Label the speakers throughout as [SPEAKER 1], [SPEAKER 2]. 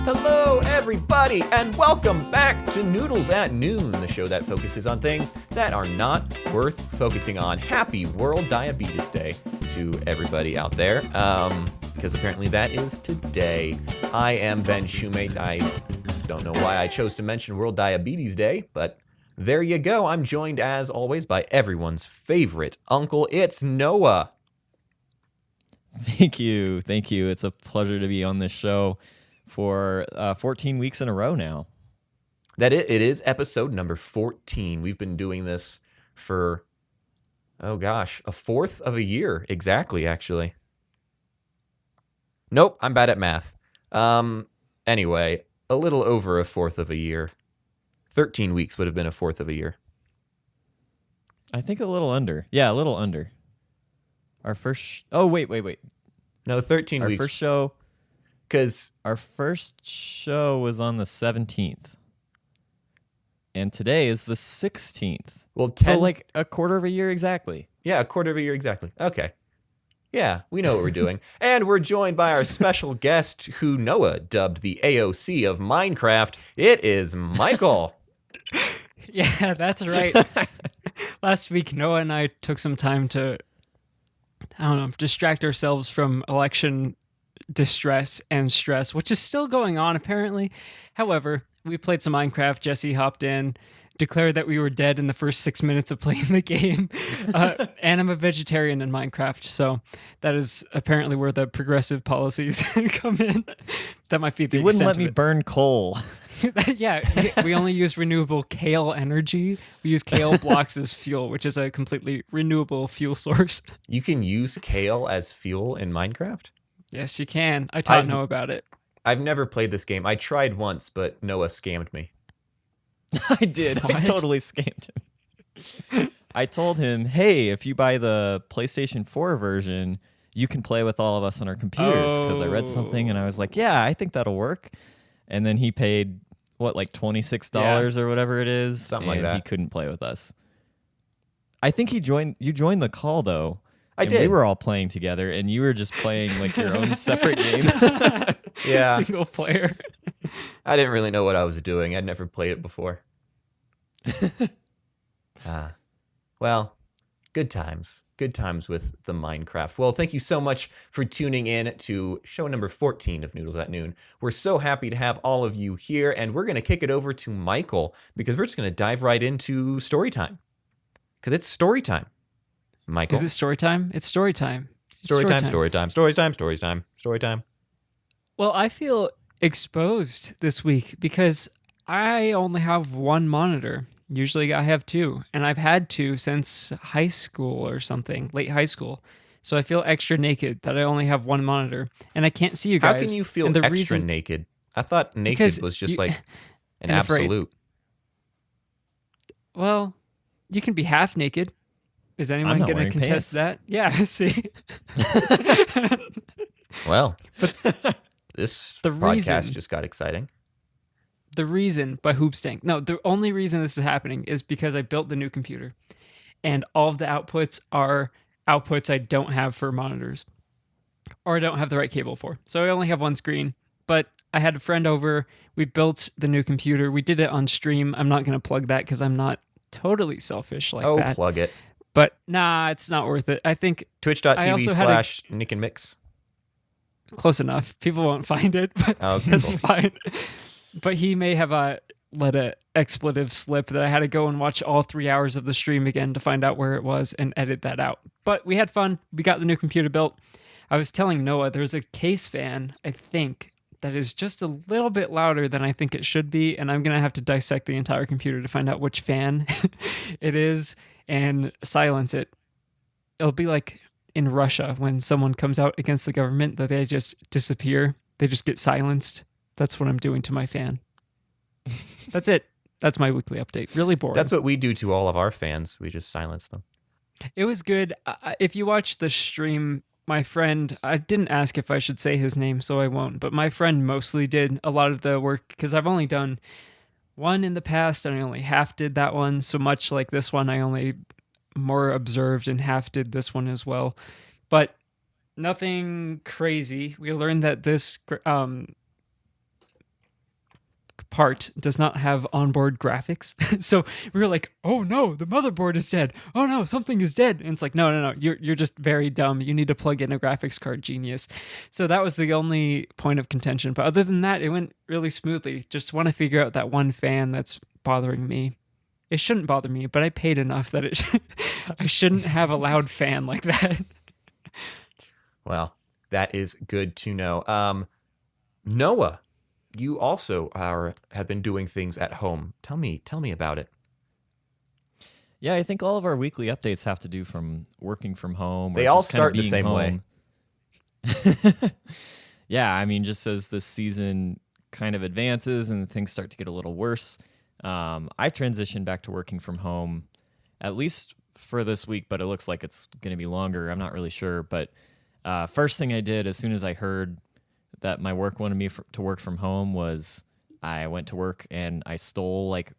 [SPEAKER 1] Hello, everybody, and welcome back to Noodles at Noon, the show that focuses on things that are not worth focusing on. Happy World Diabetes Day to everybody out there, because apparently that is today. I am Ben Shoemate. I don't know why I chose to mention World Diabetes Day, but there you go. I'm joined, as always, by everyone's favorite uncle. It's Noah.
[SPEAKER 2] Thank you. It's a pleasure to be on this show for 14 weeks in a row now.
[SPEAKER 1] It is episode number 14. We've been doing this for, a fourth of a year. Exactly, actually. Nope, I'm bad at math. Anyway, a little over a fourth of a year. 13 weeks would have been a fourth of a year.
[SPEAKER 2] I think a little under. Yeah, a little under. Our first... Oh, wait.
[SPEAKER 1] No, 13 weeks.
[SPEAKER 2] Our first show...
[SPEAKER 1] Because
[SPEAKER 2] our first show was on the 17th. And today is the 16th.
[SPEAKER 1] Well,
[SPEAKER 2] so like a quarter of a year exactly.
[SPEAKER 1] Yeah, a quarter of a year exactly. Okay. Yeah, we know what we're doing. And we're joined by our special guest who Noah dubbed the AOC of Minecraft. It is Michael.
[SPEAKER 3] Yeah, that's right. Last week, Noah and I took some time to, distract ourselves from election distress and stress, which is still going on apparently. However, we played some Minecraft. Jesse hopped in, declared that we were dead in the first 6 minutes of playing the game. And I'm a vegetarian in Minecraft, so that is apparently where the progressive policies come in. That might be the
[SPEAKER 2] You wouldn't
[SPEAKER 3] extent
[SPEAKER 2] let me burn coal.
[SPEAKER 3] Yeah, we only use renewable kale energy. We use kale blocks as fuel, which is a completely renewable fuel source.
[SPEAKER 1] You can use kale as fuel in Minecraft?
[SPEAKER 3] Yes, you can. I taught Noah about it.
[SPEAKER 1] I've never played this game. I tried once, but Noah scammed me.
[SPEAKER 2] I did.
[SPEAKER 3] What?
[SPEAKER 2] I totally scammed him. I told him, hey, if you buy the PlayStation 4 version, you can play with all of us on our computers. Because I read something and I was like, yeah, I think that'll work. And then he paid, like $26 or whatever it is.
[SPEAKER 1] Something like that.
[SPEAKER 2] And he couldn't play with us. I think you joined the call, though.
[SPEAKER 1] I did.
[SPEAKER 2] We were all playing together, and you were just playing like your own separate game.
[SPEAKER 1] Yeah.
[SPEAKER 3] Single player.
[SPEAKER 1] I didn't really know what I was doing. I'd never played it before. Well, good times. Good times with the Minecraft. Well, thank you so much for tuning in to show number 14 of Noodles at Noon. We're so happy to have all of you here, and we're going to kick it over to Michael because we're just going to dive right into story time. Because it's story time. Michael.
[SPEAKER 3] Is it story time? It's story time.
[SPEAKER 1] Story time.
[SPEAKER 3] Well, I feel exposed this week because I only have one monitor. Usually I have two, and I've had two since high school or something, late high school. So I feel extra naked that I only have one monitor, and I can't see you guys.
[SPEAKER 1] How can you feel extra naked? I thought naked was just like an absolute.
[SPEAKER 3] Well, you can be half naked. Is anyone going to contest that? Yeah, see.
[SPEAKER 1] Well, this podcast just got exciting.
[SPEAKER 3] The reason by Hoopstank. No, the only reason this is happening is because I built the new computer. And all of the outputs are outputs I don't have for monitors. Or I don't have the right cable for. So I only have one screen. But I had a friend over. We built the new computer. We did it on stream. I'm not going to plug that because I'm not totally selfish like that.
[SPEAKER 1] Oh, plug it.
[SPEAKER 3] But nah, it's not worth it. I think
[SPEAKER 1] Twitch.tv/Nick and Mix.
[SPEAKER 3] Close enough. People won't find it, but that's fine. But he may have let an expletive slip that I had to go and watch all 3 hours of the stream again to find out where it was and edit that out. But we had fun. We got the new computer built. I was telling Noah there's a case fan, I think, that is just a little bit louder than I think it should be, and I'm going to have to dissect the entire computer to find out which fan it is and silence it. It'll be like in Russia when someone comes out against the government that they just disappear. They just get silenced. That's what I'm doing to my fan. That's it. That's my weekly update. Really boring.
[SPEAKER 1] That's what we do to all of our fans. We just silence them.
[SPEAKER 3] It was good. If you watch the stream, my friend, I didn't ask if I should say his name, so I won't, but my friend mostly did a lot of the work because I've only done one in the past and I only half did that one. So much like this one, I only more observed and half did this one as well. But nothing crazy. We learned that this part does not have onboard graphics. So we were like, oh no, the motherboard is dead. Oh no, something is dead. And it's like, no, you're just very dumb. You need to plug in a graphics card, genius. So that was the only point of contention. But other than that, it went really smoothly. Just want to figure out that one fan that's bothering me. It shouldn't bother me, but I paid enough that I shouldn't have a loud fan like that.
[SPEAKER 1] Well, that is good to know. Noah, you also have been doing things at home. Tell me about it.
[SPEAKER 2] Yeah, I think all of our weekly updates have to do from working from home.
[SPEAKER 1] They all start the same way.
[SPEAKER 2] Yeah, I mean, just as the season kind of advances and things start to get a little worse, I've transitioned back to working from home, at least for this week, but it looks like it's going to be longer. I'm not really sure. But first thing I did as soon as I heard that my work wanted me to work from home was I went to work and I stole like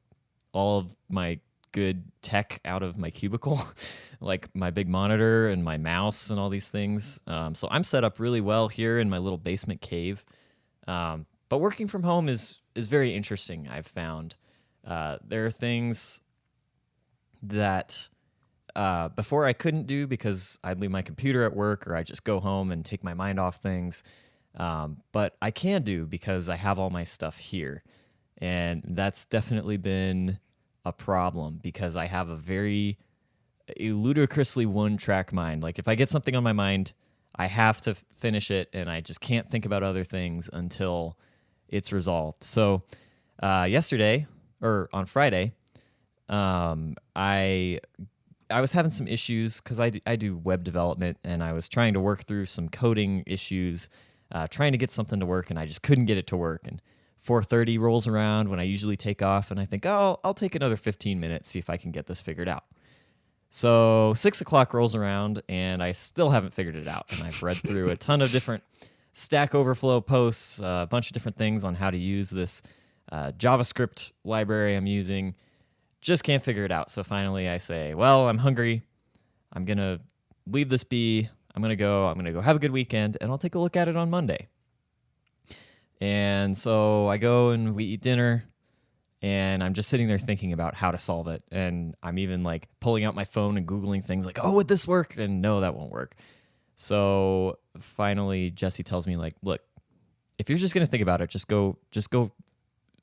[SPEAKER 2] all of my good tech out of my cubicle, like my big monitor and my mouse and all these things. So I'm set up really well here in my little basement cave. But working from home is very interesting, I've found. There are things that before I couldn't do because I'd leave my computer at work or I just go home and take my mind off things. But I can do because I have all my stuff here. And that's definitely been a problem because I have a ludicrously one-track mind. Like if I get something on my mind, I have to finish it and I just can't think about other things until it's resolved. So yesterday, or on Friday, I was having some issues because I do web development and I was trying to work through some coding issues, trying to get something to work, and I just couldn't get it to work. And 4:30 rolls around when I usually take off, and I think, oh, I'll take another 15 minutes, see if I can get this figured out. So 6 o'clock rolls around, and I still haven't figured it out. And I've read through a ton of different Stack Overflow posts, a bunch of different things on how to use this JavaScript library I'm using. Just can't figure it out. So finally I say, well, I'm hungry. I'm going to leave this be. I'm going to go have a good weekend, and I'll take a look at it on Monday. And so I go and we eat dinner, and I'm just sitting there thinking about how to solve it. And I'm even like pulling out my phone and Googling things like, oh, would this work? And no, that won't work. So finally Jesse tells me like, look, if you're just going to think about it, just go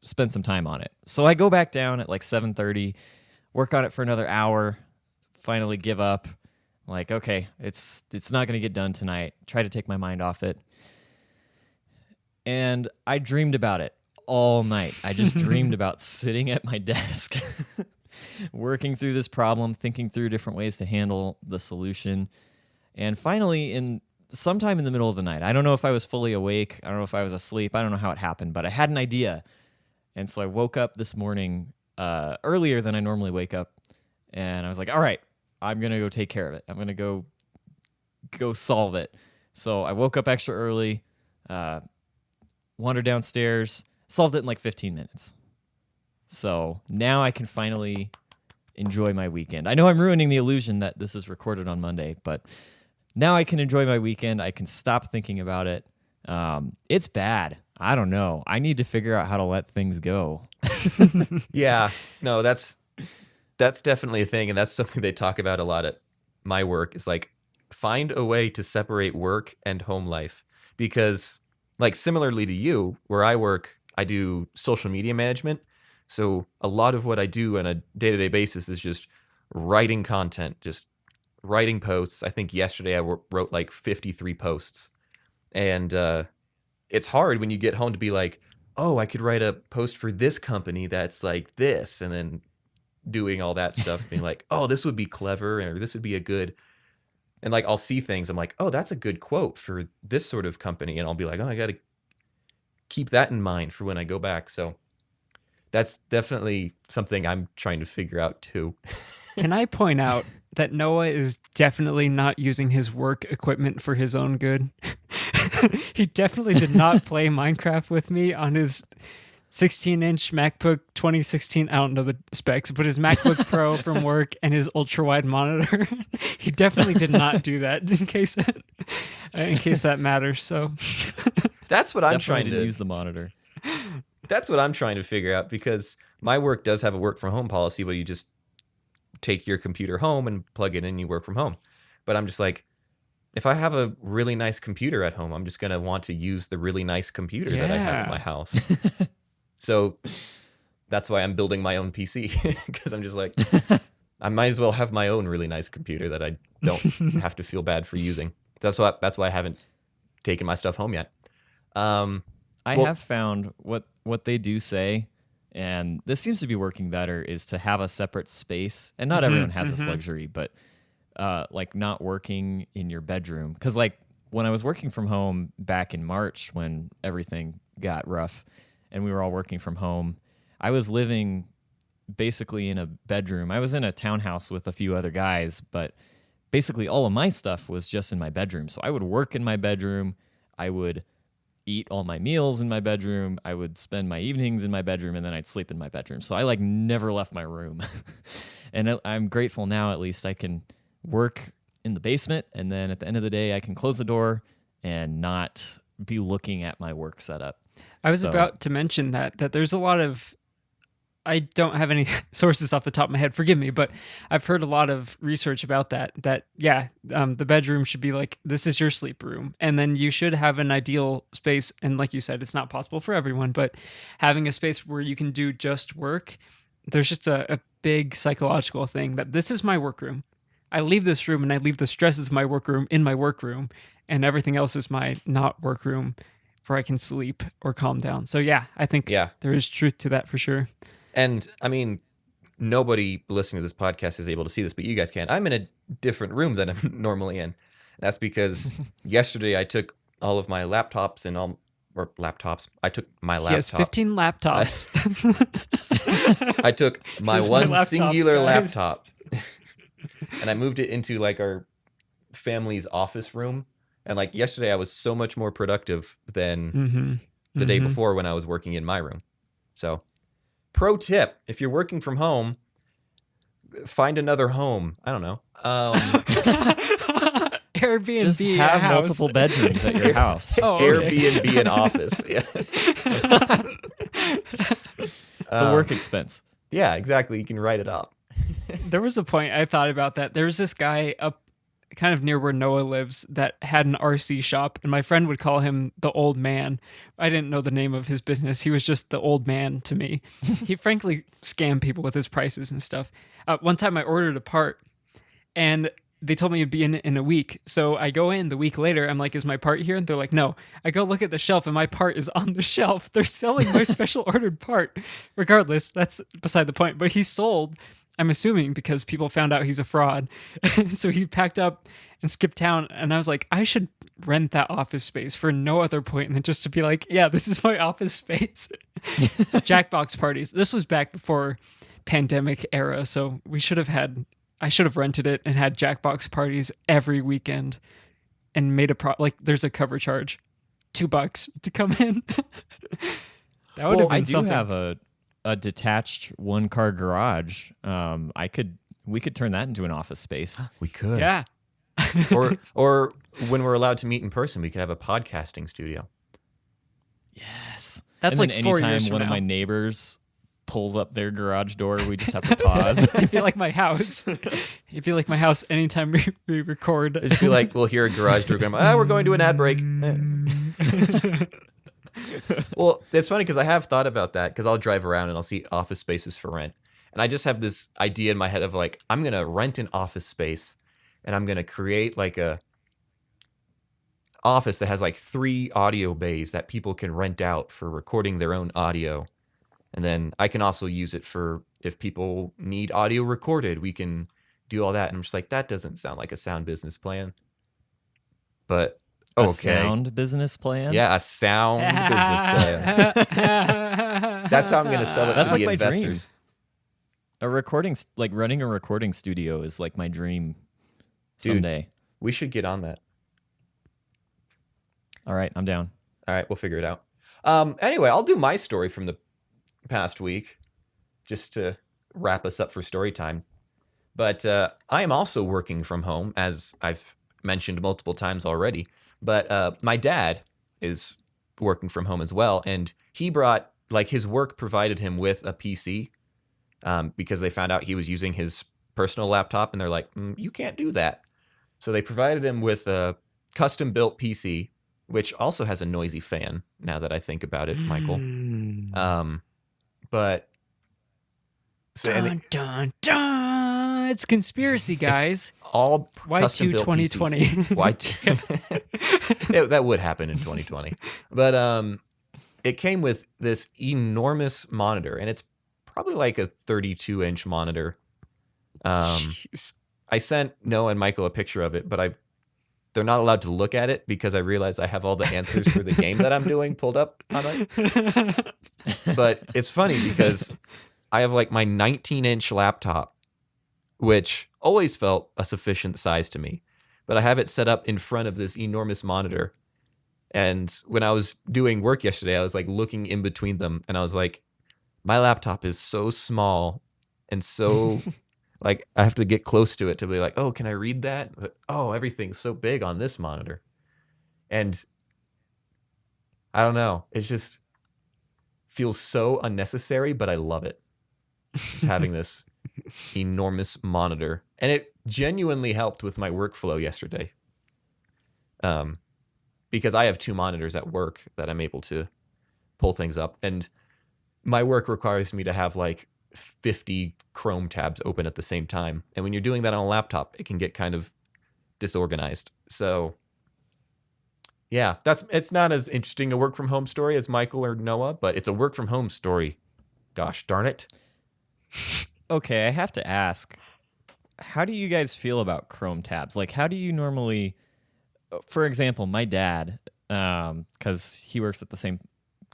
[SPEAKER 2] spend some time on it. So I go back down at like 7:30, work on it for another hour, finally give up. Like, okay, it's not going to get done tonight. Try to take my mind off it. And I dreamed about it all night. I just dreamed about sitting at my desk, working through this problem, thinking through different ways to handle the solution. And finally, sometime in the middle of the night, I don't know if I was fully awake, I don't know if I was asleep, I don't know how it happened, but I had an idea. And so I woke up this morning earlier than I normally wake up, and I was like, all right, I'm going to go take care of it. I'm going to go solve it. So I woke up extra early, wandered downstairs, solved it in like 15 minutes. So now I can finally enjoy my weekend. I know I'm ruining the illusion that this is recorded on Monday, but now I can enjoy my weekend. I can stop thinking about it. It's bad. I don't know. I need to figure out how to let things go.
[SPEAKER 1] Yeah, no, that's definitely a thing. And that's something they talk about a lot at my work is like, find a way to separate work and home life. Because like similarly to you, where I work, I do social media management. So a lot of what I do on a day-to-day basis is just writing content, just writing posts. I think yesterday I wrote like 53 posts. And it's hard when you get home to be like, oh, I could write a post for this company that's like this. And then doing all that stuff, being like, oh, this would be clever, or this would be a good. And like, I'll see things. I'm like, oh, that's a good quote for this sort of company. And I'll be like, oh, I got to keep that in mind for when I go back. So that's definitely something I'm trying to figure out too.
[SPEAKER 3] Can I point out that Noah is definitely not using his work equipment for his own good? He definitely did not play Minecraft with me on his 16-inch MacBook 2016. I don't know the specs, but his MacBook Pro from work and his ultra-wide monitor. He definitely did not do that in case that matters. So
[SPEAKER 1] that's what I'm
[SPEAKER 2] definitely
[SPEAKER 1] trying
[SPEAKER 2] didn't
[SPEAKER 1] to
[SPEAKER 2] use the monitor.
[SPEAKER 1] That's what I'm trying to figure out, because my work does have a work from home policy where you just take your computer home and plug it in and you work from home. But I'm just like, if I have a really nice computer at home, I'm just going to want to use the really nice computer that I have in my house. So that's why I'm building my own PC, because I'm just like, I might as well have my own really nice computer that I don't have to feel bad for using. That's why I haven't taken my stuff home yet.
[SPEAKER 2] I have found what they do say, and this seems to be working better, is to have a separate space. And not everyone has this luxury, but like not working in your bedroom. Because like when I was working from home back in March, when everything got rough and we were all working from home, I was living basically in a bedroom. I was in a townhouse with a few other guys, but basically all of my stuff was just in my bedroom. So I would work in my bedroom. I would eat all my meals in my bedroom. I would spend my evenings in my bedroom, and then I'd sleep in my bedroom. So I like never left my room. And I'm grateful now, at least I can work in the basement, and then at the end of the day I can close the door and not be looking at my work setup.
[SPEAKER 3] I was about to mention that there's a lot of, I don't have any sources off the top of my head, forgive me, but I've heard a lot of research about that the bedroom should be like, this is your sleep room. And then you should have an ideal space. And like you said, it's not possible for everyone, but having a space where you can do just work, there's just a big psychological thing that this is my work room. I leave this room and I leave the stresses of my work room in my work room, and everything else is my not work room where I can sleep or calm down. So yeah, I think there is truth to that for sure.
[SPEAKER 1] And I mean, nobody listening to this podcast is able to see this, but you guys can. I'm in a different room than I'm normally in. That's because yesterday I took all of my laptops and I took my laptop.
[SPEAKER 3] Yes, 15 laptops.
[SPEAKER 1] I took my one
[SPEAKER 3] laptops,
[SPEAKER 1] singular
[SPEAKER 3] guys.
[SPEAKER 1] laptop and I moved it into like our family's office room. And like yesterday I was so much more productive than the day before when I was working in my room. So pro tip, if you're working from home, find another home. I don't know.
[SPEAKER 3] Airbnb
[SPEAKER 2] Just have
[SPEAKER 3] a house.
[SPEAKER 2] multiple bedrooms at your house.
[SPEAKER 3] Oh, okay.
[SPEAKER 1] Airbnb an office. Yeah.
[SPEAKER 2] It's a work expense.
[SPEAKER 1] Yeah, exactly. You can write it off.
[SPEAKER 3] There was a point I thought about that. There was this guy up kind of near where Noah lives that had an RC shop, and my friend would call him the old man. I didn't know the name of his business. He was just the old man to me. He frankly scammed people with his prices and stuff. One time I ordered a part and they told me it'd be in a week. So I go in the week later. I'm like, is my part here? And they're like, no. I go look at the shelf and my part is on the shelf. They're selling my special ordered part. Regardless, that's beside the point. But he sold, I'm assuming because people found out he's a fraud. So he packed up and skipped town. And I was like, I should rent that office space for no other point than just to be like, yeah, this is my office space. Jackbox parties. This was back before pandemic era. So I should have rented it and had Jackbox parties every weekend and made like there's a cover charge, $2 to come in. That would have been something.
[SPEAKER 2] I do have a detached 1-car garage. We could turn that into an office space.
[SPEAKER 1] We could.
[SPEAKER 3] Yeah.
[SPEAKER 1] or when we're allowed to meet in person, we could have a podcasting studio.
[SPEAKER 2] Yes.
[SPEAKER 3] That's
[SPEAKER 2] and
[SPEAKER 3] like
[SPEAKER 2] then
[SPEAKER 3] 4
[SPEAKER 2] anytime
[SPEAKER 3] years from
[SPEAKER 2] one
[SPEAKER 3] now.
[SPEAKER 2] of my neighbors pulls up their garage door, we just have to pause.
[SPEAKER 3] It'd be like my house. It'd be like my house anytime we record.
[SPEAKER 1] It'd be like, we'll hear a garage door going, we're going to an ad break. Well, it's funny because I have thought about that because I'll drive around and I'll see office spaces for rent. And I just have this idea in my head of like, I'm going to rent an office space and I'm going to create like a office that has like 3 audio bays that people can rent out for recording their own audio. And then I can also use it for if people need audio recorded, we can do all that. And I'm just like, that doesn't sound like a sound business plan. But okay.
[SPEAKER 2] A sound business plan?
[SPEAKER 1] Yeah, a sound business plan. That's how I'm going to sell it
[SPEAKER 2] That's
[SPEAKER 1] to
[SPEAKER 2] like
[SPEAKER 1] the
[SPEAKER 2] my
[SPEAKER 1] investors.
[SPEAKER 2] Running a recording studio is like my dream someday.
[SPEAKER 1] Dude, we should get on that.
[SPEAKER 2] All right, I'm down.
[SPEAKER 1] All right, we'll figure it out. Anyway, I'll do my story from the past week just to wrap us up for story time. But I am also working from home, as I've mentioned multiple times already. But my dad is working from home as well, and he brought like his work provided him with a PC because they found out he was using his personal laptop, and they're like, you can't do that. So they provided him with a custom built PC, which also has a noisy fan. Now that I think about it, Michael. But so
[SPEAKER 3] dun, dun, dun. It's conspiracy, guys.
[SPEAKER 1] It's all custom built
[SPEAKER 3] 2020.
[SPEAKER 1] PCs. That would happen in 2020. But it came with this enormous monitor, and it's probably like a 32-inch monitor.
[SPEAKER 3] Jeez.
[SPEAKER 1] I sent Noah and Michael a picture of it, but they're not allowed to look at it because I realized I have all the answers for the game that I'm doing pulled up on it. But it's funny because I have like my 19-inch laptop, which always felt a sufficient size to me, but I have it set up in front of this enormous monitor. And when I was doing work yesterday, I was like looking in between them, and I was like, my laptop is so small and so like I have to get close to it to be like, oh, can I read that? But, oh, everything's so big on this monitor. And I don't know. It just feels so unnecessary, but I love it. Just having this enormous monitor. And it genuinely helped with my workflow yesterday. Because I have 2 monitors at work that I'm able to pull things up. And my work requires me to have like 50 Chrome tabs open at the same time. And when you're doing that on a laptop, it can get kind of disorganized. So yeah, it's not as interesting a work from home story as Michael or Noah, but it's a work from home story. Gosh darn it.
[SPEAKER 2] Okay, I have to ask, how do you guys feel about Chrome tabs? Like, how do you normally, for example, my dad, because he works at the same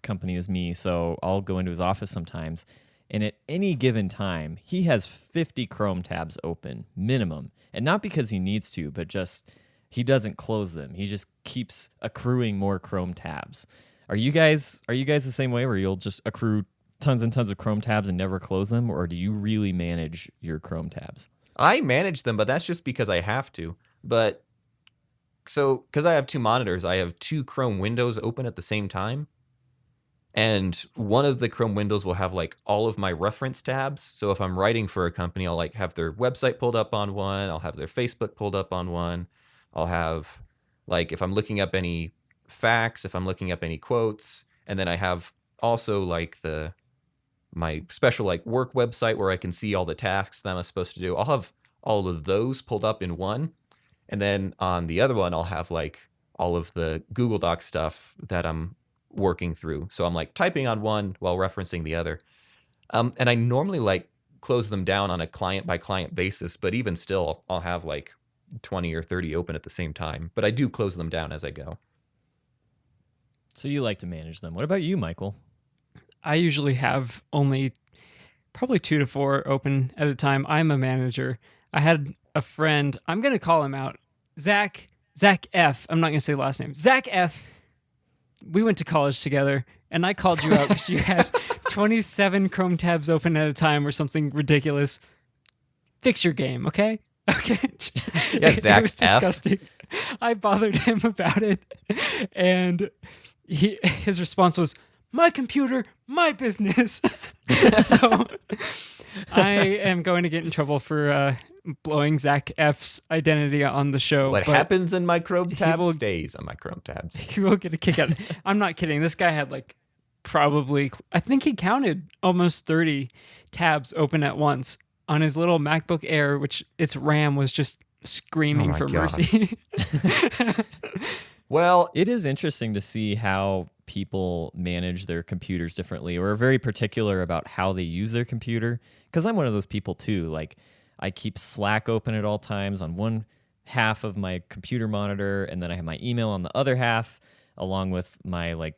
[SPEAKER 2] company as me, so I'll go into his office sometimes, and at any given time, he has 50 Chrome tabs open, minimum. And not because he needs to, but just he doesn't close them. He just keeps accruing more Chrome tabs. Are you guys the same way where you'll just accrue tons and tons of Chrome tabs and never close them, or do you really manage your Chrome tabs?
[SPEAKER 1] I manage them, but that's just because I have to. But so because I have 2 monitors, I have 2 Chrome windows open at the same time. And one of the Chrome windows will have like all of my reference tabs. So if I'm writing for a company, I'll like have their website pulled up on one. I'll have their Facebook pulled up on one. I'll have like, if I'm looking up any facts, if I'm looking up any quotes, and then I have also like my special like work website where I can see all the tasks that I'm supposed to do. I'll have all of those pulled up in one. And then on the other one, I'll have like all of the Google Docs stuff that I'm working through. So I'm like typing on one while referencing the other. And I normally like close them down on a client by client basis, but even still, I'll have like 20 or 30 open at the same time. But I do close them down as I go.
[SPEAKER 2] So you like to manage them. What about you, Michael?
[SPEAKER 3] I usually have only probably 2 to 4 open at a time. I'm a manager. I had a friend, I'm going to call him out, Zach F. I'm not going to say last name. Zach F. We went to college together, and I called you out because you had 27 Chrome tabs open at a time or something ridiculous. Fix your game, okay? Okay.
[SPEAKER 1] Yeah, Zach
[SPEAKER 3] It was disgusting. I bothered him about it, and his response was, my computer, my business. So I am going to get in trouble for blowing Zach F's identity on the show.
[SPEAKER 1] What happens in my Chrome tabs stays on my Chrome tabs.
[SPEAKER 3] He will get a kick out. I'm not kidding. This guy had like probably, I think he counted almost 30 tabs open at once on his little MacBook Air, which its RAM was just screaming for mercy.
[SPEAKER 2] Well, it is interesting to see how people manage their computers differently or are very particular about how they use their computer. Because I'm one of those people too. Like, I keep Slack open at all times on one half of my computer monitor, and then I have my email on the other half, along with my like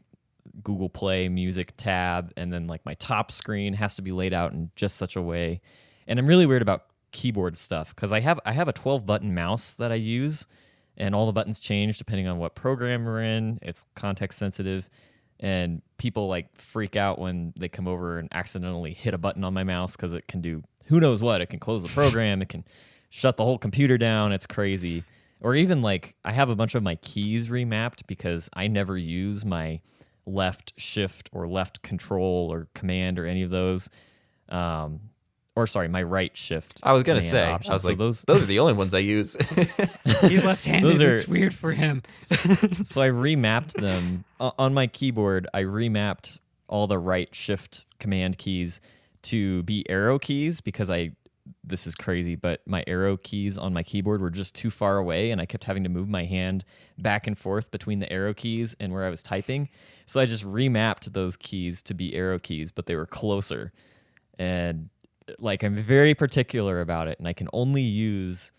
[SPEAKER 2] Google Play music tab, and then like my top screen has to be laid out in just such a way. And I'm really weird about keyboard stuff because I have a 12-button mouse that I use. And all the buttons change depending on what program we're in. It's context sensitive. And people like freak out when they come over and accidentally hit a button on my mouse because it can do who knows what. It can close the program. It can shut the whole computer down. It's crazy. Or even like I have a bunch of my keys remapped because I never use my left shift or left control or command or any of those. Or sorry, my right shift.
[SPEAKER 1] I was going to say,
[SPEAKER 2] option.
[SPEAKER 1] I was
[SPEAKER 2] so
[SPEAKER 1] like,
[SPEAKER 2] those
[SPEAKER 1] are the only ones I use.
[SPEAKER 3] He's left-handed. It's weird for him.
[SPEAKER 2] So I remapped them on my keyboard. I remapped all the right shift command keys to be arrow keys because this is crazy, but my arrow keys on my keyboard were just too far away, and I kept having to move my hand back and forth between the arrow keys and where I was typing. So I just remapped those keys to be arrow keys, but they were closer. And like, I'm very particular about it, and I can only use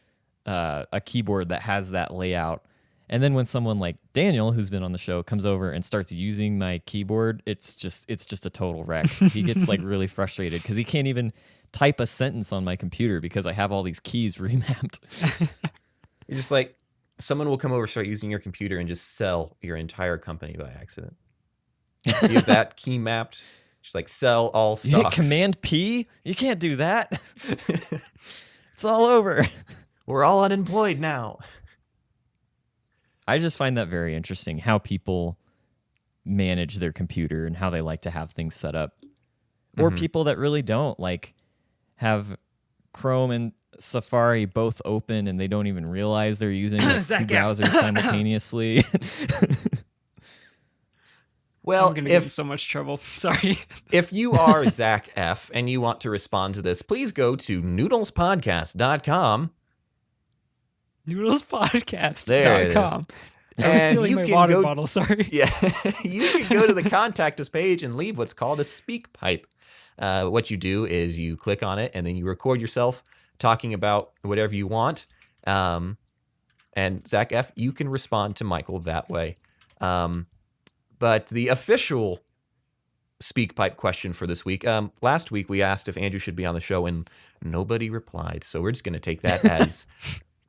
[SPEAKER 2] a keyboard that has that layout. And then when someone like Daniel, who's been on the show, comes over and starts using my keyboard, it's just a total wreck. He gets like really frustrated because he can't even type a sentence on my computer because I have all these keys remapped.
[SPEAKER 1] You're just like, someone will come over, start using your computer, and just sell your entire company by accident. You have that key mapped. Just like sell all stocks.
[SPEAKER 2] You hit Command P? You can't do that. It's all over.
[SPEAKER 1] We're all unemployed now.
[SPEAKER 2] I just find that very interesting, how people manage their computer and how they like to have things set up. Or people that really don't, like have Chrome and Safari both open and they don't even realize they're using the two browsers simultaneously.
[SPEAKER 1] Well,
[SPEAKER 3] I'm going to get in so much trouble. Sorry.
[SPEAKER 1] If you are Zach F. and you want to respond to this, please go to noodlespodcast.com.
[SPEAKER 3] Noodlespodcast.com. I was stealing my water bottle, sorry.
[SPEAKER 1] Yeah, you can go to the contact us page and leave what's called a speak pipe. What you do is you click on it and then you record yourself talking about whatever you want. And Zach F., you can respond to Michael that way. But the official speak pipe question for this week, last week we asked if Andrew should be on the show and nobody replied. So we're just going to take that as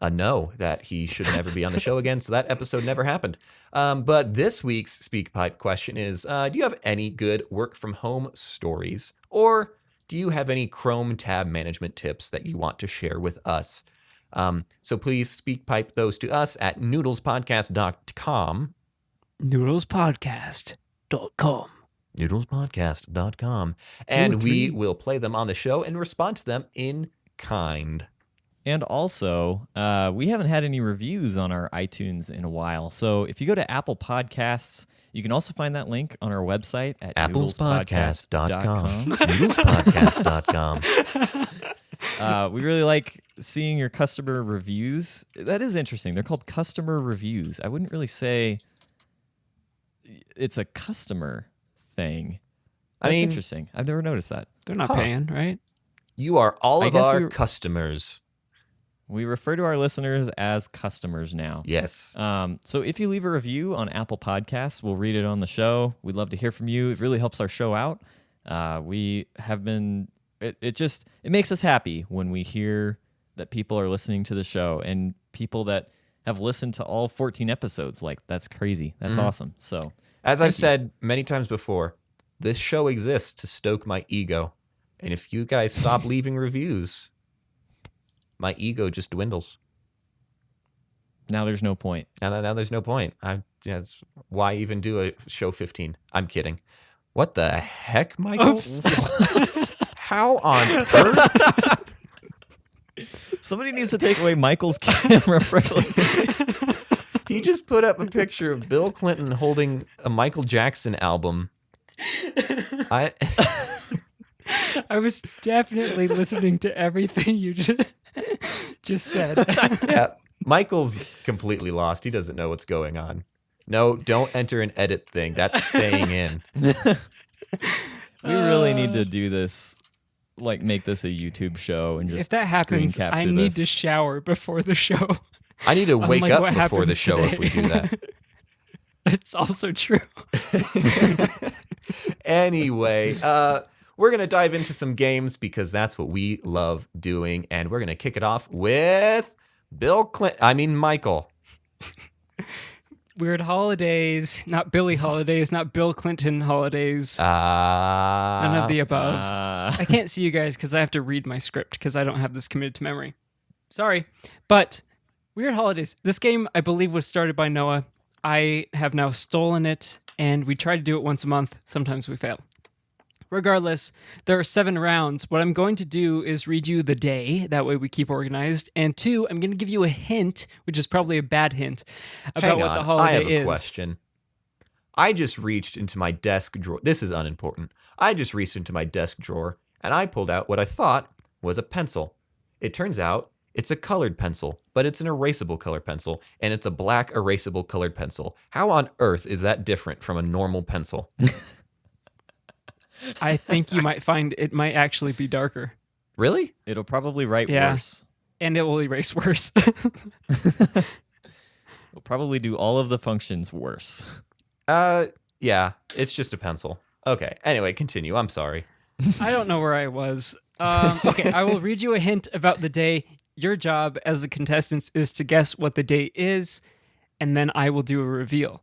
[SPEAKER 1] a no, that he should never be on the show again. So that episode never happened. But this week's speak pipe question is, do you have any good work from home stories? Or do you have any Chrome tab management tips that you want to share with us? So please speak pipe those to us at noodlespodcast.com.
[SPEAKER 3] Noodlespodcast.com.
[SPEAKER 1] Noodlespodcast.com. And we will play them on the show and respond to them in kind.
[SPEAKER 2] And also, we haven't had any reviews on our iTunes in a while. So if you go to Apple Podcasts, you can also find that link on our website at
[SPEAKER 1] noodlespodcast.com. Noodlespodcast.com.
[SPEAKER 2] We really like seeing your customer reviews. That is interesting. They're called customer reviews. I wouldn't really say it's a customer thing. That's interesting. I've never noticed that.
[SPEAKER 3] They're not paying, right?
[SPEAKER 1] You are all of our customers.
[SPEAKER 2] We refer to our listeners as customers now.
[SPEAKER 1] Yes.
[SPEAKER 2] So if you leave a review on Apple Podcasts, we'll read it on the show. We'd love to hear from you. It really helps our show out. We have been, it makes us happy when we hear that people are listening to the show and people that have listened to all 14 episodes. Like, that's crazy. That's awesome. So,
[SPEAKER 1] as I've said many times before, this show exists to stoke my ego. And if you guys stop leaving reviews, my ego just dwindles.
[SPEAKER 2] Now there's no point.
[SPEAKER 1] Now there's no point. Why even do a show 15? I'm kidding. What the heck, Michael? How on earth?
[SPEAKER 2] Somebody needs to take away Michael's camera privileges.
[SPEAKER 1] He just put up a picture of Bill Clinton holding a Michael Jackson album.
[SPEAKER 3] I was definitely listening to everything you just said.
[SPEAKER 1] Yeah, Michael's completely lost. He doesn't know what's going on. No, don't enter an edit thing. That's staying in.
[SPEAKER 2] We really need to do this, like make this a YouTube show and just
[SPEAKER 3] if that happens, I need to shower before the show.
[SPEAKER 1] I need to wake up before the show today. If we do that.
[SPEAKER 3] It's also true.
[SPEAKER 1] Anyway, we're going to dive into some games because that's what we love doing. And we're going to kick it off with Michael.
[SPEAKER 3] Weird holidays, not Billy holidays, not Bill Clinton holidays. None of the above. I can't see you guys because I have to read my script because I don't have this committed to memory. Sorry. But Weird Holidays. This game, I believe, was started by Noah. I have now stolen it and we try to do it once a month. Sometimes we fail. Regardless, there are 7 rounds. What I'm going to do is read you the day. That way we keep organized. And 2, I'm going to give you a hint, which is probably a bad hint, about what the holiday
[SPEAKER 1] I have a
[SPEAKER 3] is.
[SPEAKER 1] question. I just reached into my desk drawer. This is unimportant. I just reached into my desk drawer, and I pulled out what I thought was a pencil. It turns out it's a colored pencil, but it's an erasable color pencil, and it's a black erasable colored pencil. How on earth is that different from a normal pencil?
[SPEAKER 3] I think you might find it might actually be darker.
[SPEAKER 1] Really?
[SPEAKER 2] It'll probably write worse.
[SPEAKER 3] And it will erase worse.
[SPEAKER 2] It'll probably do all of the functions worse.
[SPEAKER 1] Yeah, it's just a pencil. Okay, anyway, continue. I'm sorry.
[SPEAKER 3] I don't know where I was. Okay, I will read you a hint about the day. Your job as a contestant is to guess what the day is, and then I will do a reveal.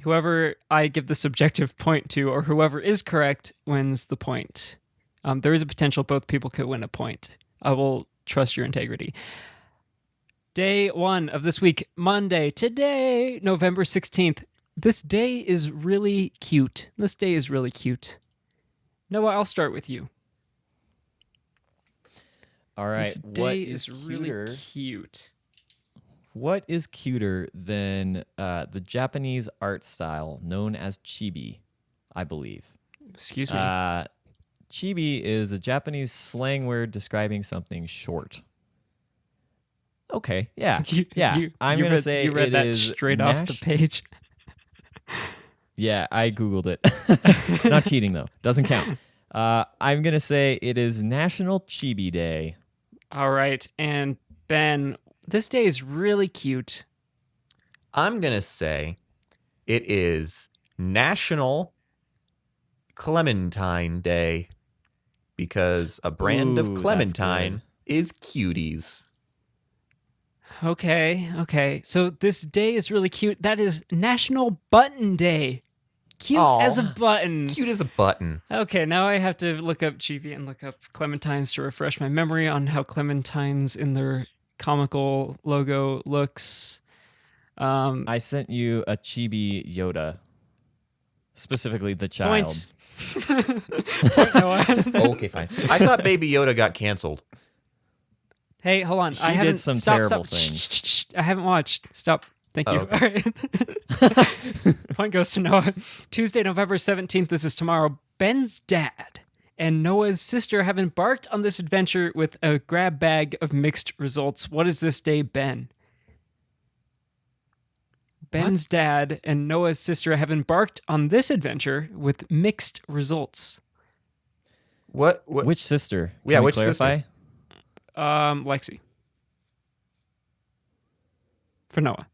[SPEAKER 3] Whoever I give the subjective point to, or whoever is correct, wins the point. There is a potential both people could win a point. I will trust your integrity. Day 1 of this week, Monday, today, November 16th. This day is really cute. Noah, I'll start with you.
[SPEAKER 2] All right.
[SPEAKER 3] This day is really cute.
[SPEAKER 2] What is cuter than the Japanese art style known as chibi, I believe?
[SPEAKER 3] Excuse me.
[SPEAKER 2] Chibi is a Japanese slang word describing something short. Okay, yeah. I'm going to say
[SPEAKER 3] you read
[SPEAKER 2] it
[SPEAKER 3] that
[SPEAKER 2] is
[SPEAKER 3] straight off the page.
[SPEAKER 2] Yeah, I Googled it. Not cheating, though. Doesn't count. I'm going to say it is National Chibi Day.
[SPEAKER 3] All right. And Ben, this day is really cute.
[SPEAKER 1] I'm going to say it is National Clementine Day because a brand of clementine is Cuties.
[SPEAKER 3] Okay. So this day is really cute. That is National Button Day. Cute as a button.
[SPEAKER 1] Cute as a button.
[SPEAKER 3] Okay, now I have to look up chibi and look up clementines to refresh my memory on how clementines in their comical logo looks.
[SPEAKER 2] I sent you a chibi Yoda, specifically the child.
[SPEAKER 3] Point Noah.
[SPEAKER 1] Okay, fine. I thought Baby Yoda got canceled.
[SPEAKER 3] Hey, hold on.
[SPEAKER 2] He did some terrible things.
[SPEAKER 3] I haven't watched. Stop. Thank you.
[SPEAKER 1] Okay.
[SPEAKER 3] All right. Point goes to Noah. Tuesday, November 17th. This is tomorrow. Ben's dad and Noah's sister have embarked on this adventure with a grab bag of mixed results. What is this day, Ben? Ben's dad and Noah's sister have embarked on this adventure with mixed results.
[SPEAKER 1] What?
[SPEAKER 2] Which sister?
[SPEAKER 1] Yeah,
[SPEAKER 2] Can we
[SPEAKER 1] which
[SPEAKER 2] clarify?
[SPEAKER 1] sister?
[SPEAKER 3] Lexi. For Noah.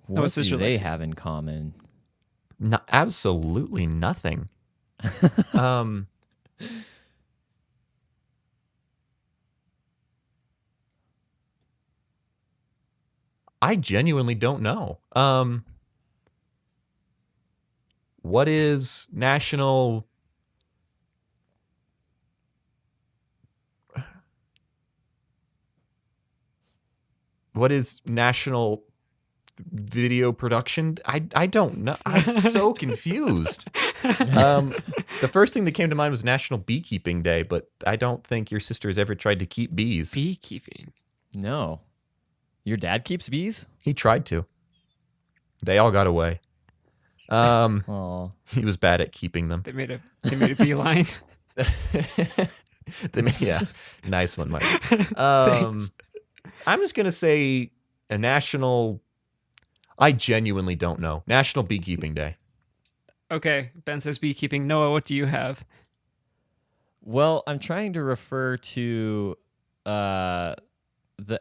[SPEAKER 2] What
[SPEAKER 3] sister
[SPEAKER 2] do they
[SPEAKER 3] Lexi.
[SPEAKER 2] have in common?
[SPEAKER 1] No, absolutely nothing. I genuinely don't know. What is National... What is National Video Production? I don't know. I'm so confused. The first thing that came to mind was National Beekeeping Day, but I don't think your sister has ever tried to keep bees.
[SPEAKER 3] Beekeeping.
[SPEAKER 2] No. Your dad keeps bees?
[SPEAKER 1] He tried to. They all got away.
[SPEAKER 2] Oh.
[SPEAKER 1] He was bad at keeping them.
[SPEAKER 3] They made a beeline.
[SPEAKER 1] Yeah, nice one, Mike.
[SPEAKER 3] Thanks.
[SPEAKER 1] I'm just gonna say a national. I genuinely don't know. National Beekeeping Day.
[SPEAKER 3] Okay, Ben says beekeeping. Noah, what do you have?
[SPEAKER 2] Well, I'm trying to refer to the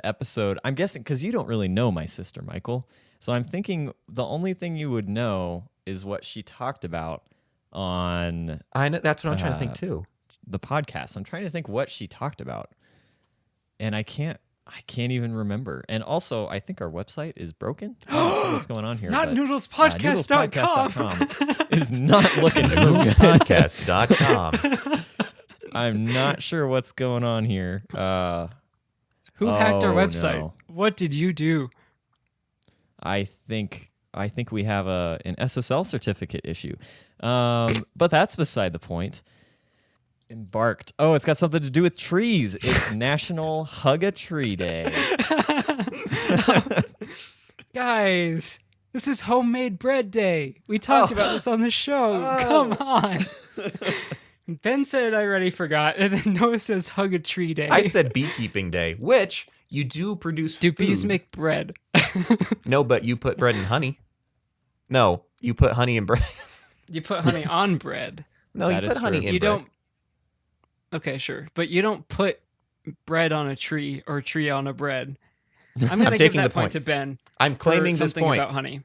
[SPEAKER 2] episode. I'm guessing because you don't really know my sister, Michael. So I'm thinking the only thing you would know is what she talked about on
[SPEAKER 1] I know that's what I'm trying to think too.
[SPEAKER 2] the podcast. I'm trying to think what she talked about, and I can't even remember. And also, I think our website is broken. I don't know what's going on here.
[SPEAKER 3] Not
[SPEAKER 2] but,
[SPEAKER 3] noodlespodcast.com.
[SPEAKER 2] noodlespodcast.com is not looking so good.
[SPEAKER 1] Podcast.com.
[SPEAKER 2] I'm not sure what's going on here.
[SPEAKER 3] Who hacked our website?
[SPEAKER 2] No.
[SPEAKER 3] What did you do?
[SPEAKER 2] I think I think we have an SSL certificate issue. But that's beside the point. Embarked. Oh, it's got something to do with trees. It's National Hug a Tree Day.
[SPEAKER 3] Guys, this is homemade bread day. We talked about this on the show. Come on. Ben said I already forgot, and then Noah says hug a tree day.
[SPEAKER 1] I said beekeeping day, which you do produce
[SPEAKER 3] Do
[SPEAKER 1] food.
[SPEAKER 3] bees make bread?
[SPEAKER 1] No, but you put bread in honey. No, you put honey in bread.
[SPEAKER 3] You put honey on bread.
[SPEAKER 1] No,
[SPEAKER 2] That
[SPEAKER 1] you
[SPEAKER 2] is
[SPEAKER 1] put honey
[SPEAKER 2] true.
[SPEAKER 1] in
[SPEAKER 3] You
[SPEAKER 1] bread.
[SPEAKER 3] don't. Okay, sure, but you don't put bread on a tree or a tree on a bread. I'm gonna give
[SPEAKER 1] taking
[SPEAKER 3] that
[SPEAKER 1] the
[SPEAKER 3] point
[SPEAKER 1] point.
[SPEAKER 3] to Ben.
[SPEAKER 1] I'm claiming
[SPEAKER 3] for
[SPEAKER 1] this
[SPEAKER 3] something
[SPEAKER 1] point.
[SPEAKER 3] about honey.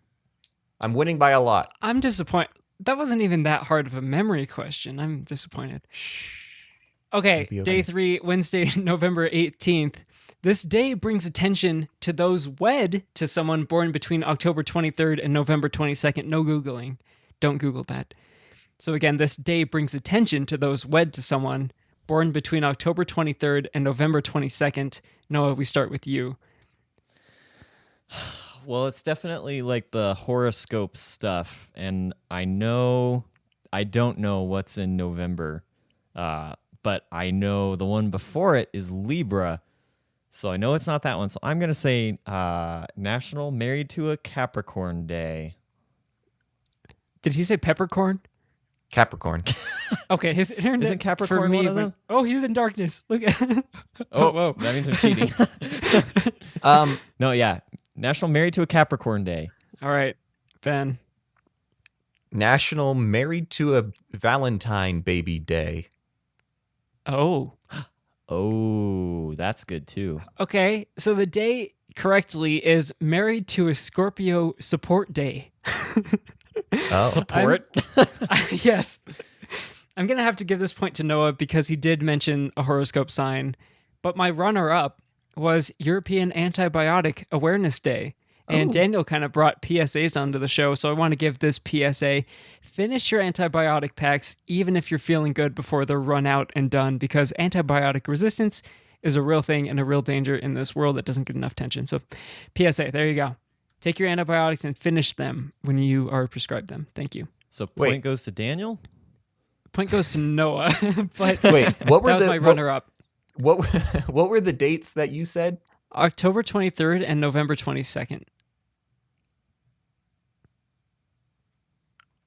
[SPEAKER 1] I'm winning by a lot.
[SPEAKER 3] I'm disappointed. That wasn't even that hard of a memory question. I'm disappointed.
[SPEAKER 1] Shh.
[SPEAKER 3] Okay,
[SPEAKER 1] It'll be
[SPEAKER 3] day
[SPEAKER 1] okay.
[SPEAKER 3] 3, Wednesday, November 18th. This day brings attention to those wed to someone born between October 23rd and November 22nd. No Googling. Don't Google that. So again, this day brings attention to those wed to someone born between October 23rd and November 22nd. Noah, we start with you.
[SPEAKER 2] Well, it's definitely like the horoscope stuff, and I don't know what's in November, but I know the one before it is Libra, so I know it's not that one. So I'm gonna say National Married to a Capricorn Day.
[SPEAKER 3] Did he say peppercorn?
[SPEAKER 1] Capricorn.
[SPEAKER 3] Okay, his internet
[SPEAKER 2] Isn't Capricorn
[SPEAKER 3] for me
[SPEAKER 2] one of
[SPEAKER 3] went-
[SPEAKER 2] them?
[SPEAKER 3] Oh, he's in darkness. Look at
[SPEAKER 2] Oh,
[SPEAKER 3] whoa.
[SPEAKER 2] that means I'm cheating. No, yeah, National Married to a Capricorn Day.
[SPEAKER 3] All right, Ben.
[SPEAKER 1] National Married to a Valentine Baby Day.
[SPEAKER 3] Oh.
[SPEAKER 2] Oh, that's good too.
[SPEAKER 3] Okay, so the day correctly is Married to a Scorpio Support Day.
[SPEAKER 1] Oh.
[SPEAKER 2] Support.
[SPEAKER 3] Yes. I'm going to have to give this point to Noah because he did mention a horoscope sign, but my runner-up was European Antibiotic Awareness Day. And
[SPEAKER 1] Oh.
[SPEAKER 3] Daniel kind of brought PSAs onto the show, so I want to give this PSA. Finish your antibiotic packs even if you're feeling good before they're run out and done, because antibiotic resistance is a real thing and a real danger in this world that doesn't get enough attention. So PSA, there you go. Take your antibiotics and finish them when you are prescribed them. Thank you.
[SPEAKER 2] So
[SPEAKER 1] Wait.
[SPEAKER 2] point goes to Daniel.
[SPEAKER 3] Point goes to Noah, but
[SPEAKER 1] Wait, what were
[SPEAKER 3] that was
[SPEAKER 1] the
[SPEAKER 3] my runner-up.
[SPEAKER 1] what what were the dates that you said?
[SPEAKER 3] October 23rd and November 22nd.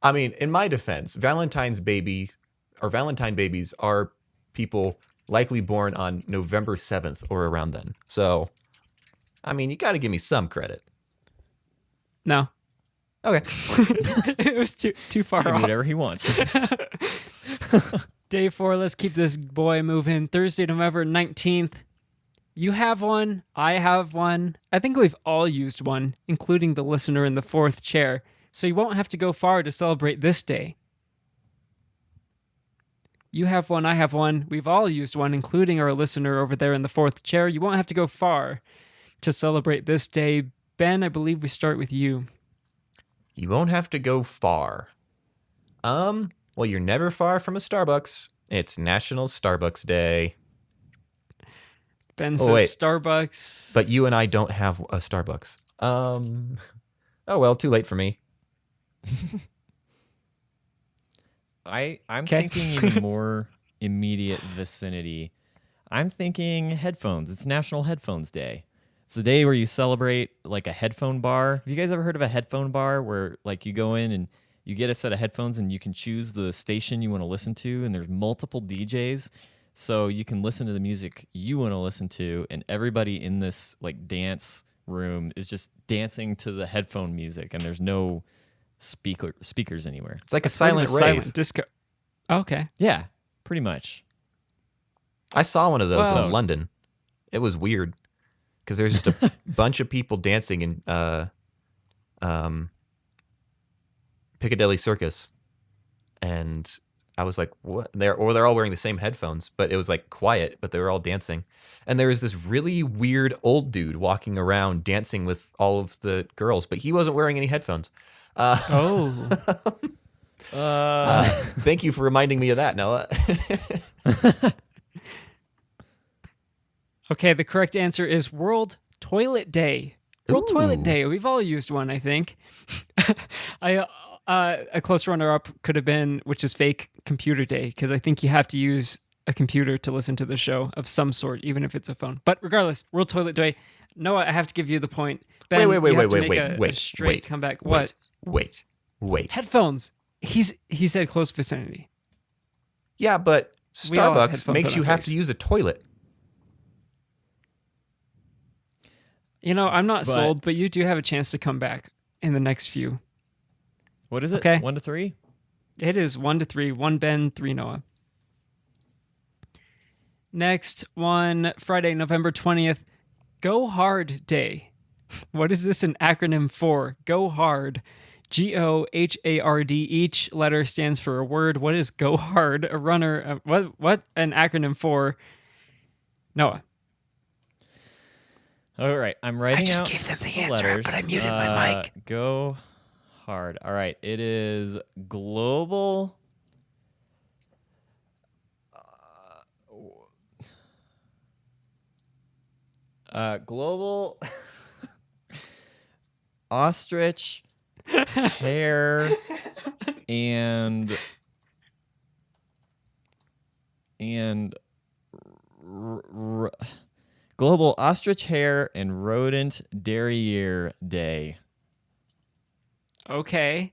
[SPEAKER 1] I mean, in my defense, Valentine babies are people likely born on November 7th or around then. So, I mean, you got to give me some credit.
[SPEAKER 3] No.
[SPEAKER 1] Okay.
[SPEAKER 3] It was too far
[SPEAKER 2] He can do
[SPEAKER 3] off.
[SPEAKER 2] whatever he wants.
[SPEAKER 3] Day 4, let's keep this boy moving. Thursday, November 19th. You have one. I have one. I think we've all used one, including the listener in the fourth chair. So you won't have to go far to celebrate this day. You have one. I have one. We've all used one, including our listener over there in the fourth chair. You won't have to go far to celebrate this day. Ben, I believe we start with you.
[SPEAKER 1] You won't have to go far. Well, you're never far from a Starbucks. It's National Starbucks Day.
[SPEAKER 3] Ben
[SPEAKER 1] Oh, wait.
[SPEAKER 3] says Starbucks.
[SPEAKER 1] But you and I don't have a Starbucks. Oh well, too late for me.
[SPEAKER 2] I'm
[SPEAKER 3] Okay.
[SPEAKER 2] thinking even more immediate vicinity. I'm thinking headphones. It's National Headphones Day. It's the day where you celebrate like a headphone bar. Have you guys ever heard of a headphone bar where like you go in and you get a set of headphones and you can choose the station you want to listen to, and there's multiple DJs, so you can listen to the music you want to listen to, and everybody in this like dance room is just dancing to the headphone music, and there's no speakers anywhere.
[SPEAKER 1] It's like a
[SPEAKER 3] Sort of
[SPEAKER 1] silent
[SPEAKER 3] a
[SPEAKER 1] rave.
[SPEAKER 3] silent disco. Okay.
[SPEAKER 2] Yeah, pretty much.
[SPEAKER 1] I saw one of those
[SPEAKER 3] Well-
[SPEAKER 1] in London. It was weird because there's just a bunch of people dancing in Piccadilly Circus, and I was like, "What?" They're all wearing the same headphones, but it was like quiet, but they were all dancing. And there was this really weird old dude walking around dancing with all of the girls, but he wasn't wearing any headphones.
[SPEAKER 3] Oh.
[SPEAKER 1] Thank you for reminding me of that, Noah.
[SPEAKER 3] Okay, the correct answer is World Toilet Day. World Toilet
[SPEAKER 1] Ooh.
[SPEAKER 3] Day. We've all used one, I think. A close runner-up could have been, which is fake, Computer Day, because I think you have to use a computer to listen to the show of some sort, even if it's a phone. But regardless, World Toilet Day. Noah, I have to give you the point. Ben, you have to make a straight comeback. What?
[SPEAKER 1] Wait.
[SPEAKER 3] Headphones. He said close vicinity.
[SPEAKER 1] Yeah, but Starbucks makes you have to use a toilet.
[SPEAKER 3] I'm not sold, but you do have a chance to come back in the next few.
[SPEAKER 2] What is it?
[SPEAKER 3] Okay.
[SPEAKER 2] 1 to 3?
[SPEAKER 3] It is 1 to 3. 1 Ben, 3 Noah. Next one, Friday, November 20th, Go Hard Day. What is this an acronym for? Go Hard. GOHARD. Each letter stands for a word. What is Go Hard? A runner. What an acronym for? Noah.
[SPEAKER 2] All right, I'm writing out.
[SPEAKER 3] I just gave them the answer,
[SPEAKER 2] letters.
[SPEAKER 3] but I muted my mic.
[SPEAKER 2] Go Hard. All right, it is global. Global ostrich hair and Global Ostrich Hair and Rodent Derriere Day.
[SPEAKER 3] Okay.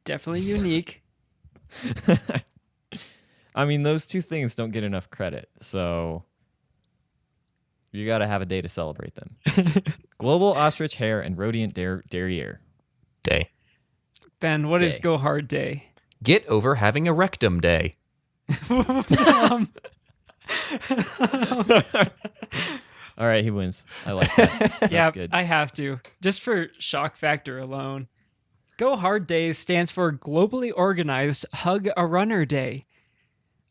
[SPEAKER 3] Definitely unique.
[SPEAKER 2] I mean, those two things don't get enough credit, so you got to have a day to celebrate them. Global Ostrich Hair and Rodent Derriere
[SPEAKER 1] Day.
[SPEAKER 3] Ben, what is Go Hard Day?
[SPEAKER 1] Get over having a rectum day.
[SPEAKER 2] All right, he wins. I like that.
[SPEAKER 3] Yeah,
[SPEAKER 2] good.
[SPEAKER 3] I have to. Just for shock factor alone. Go Hard Day stands for Globally Organized Hug a Runner Day.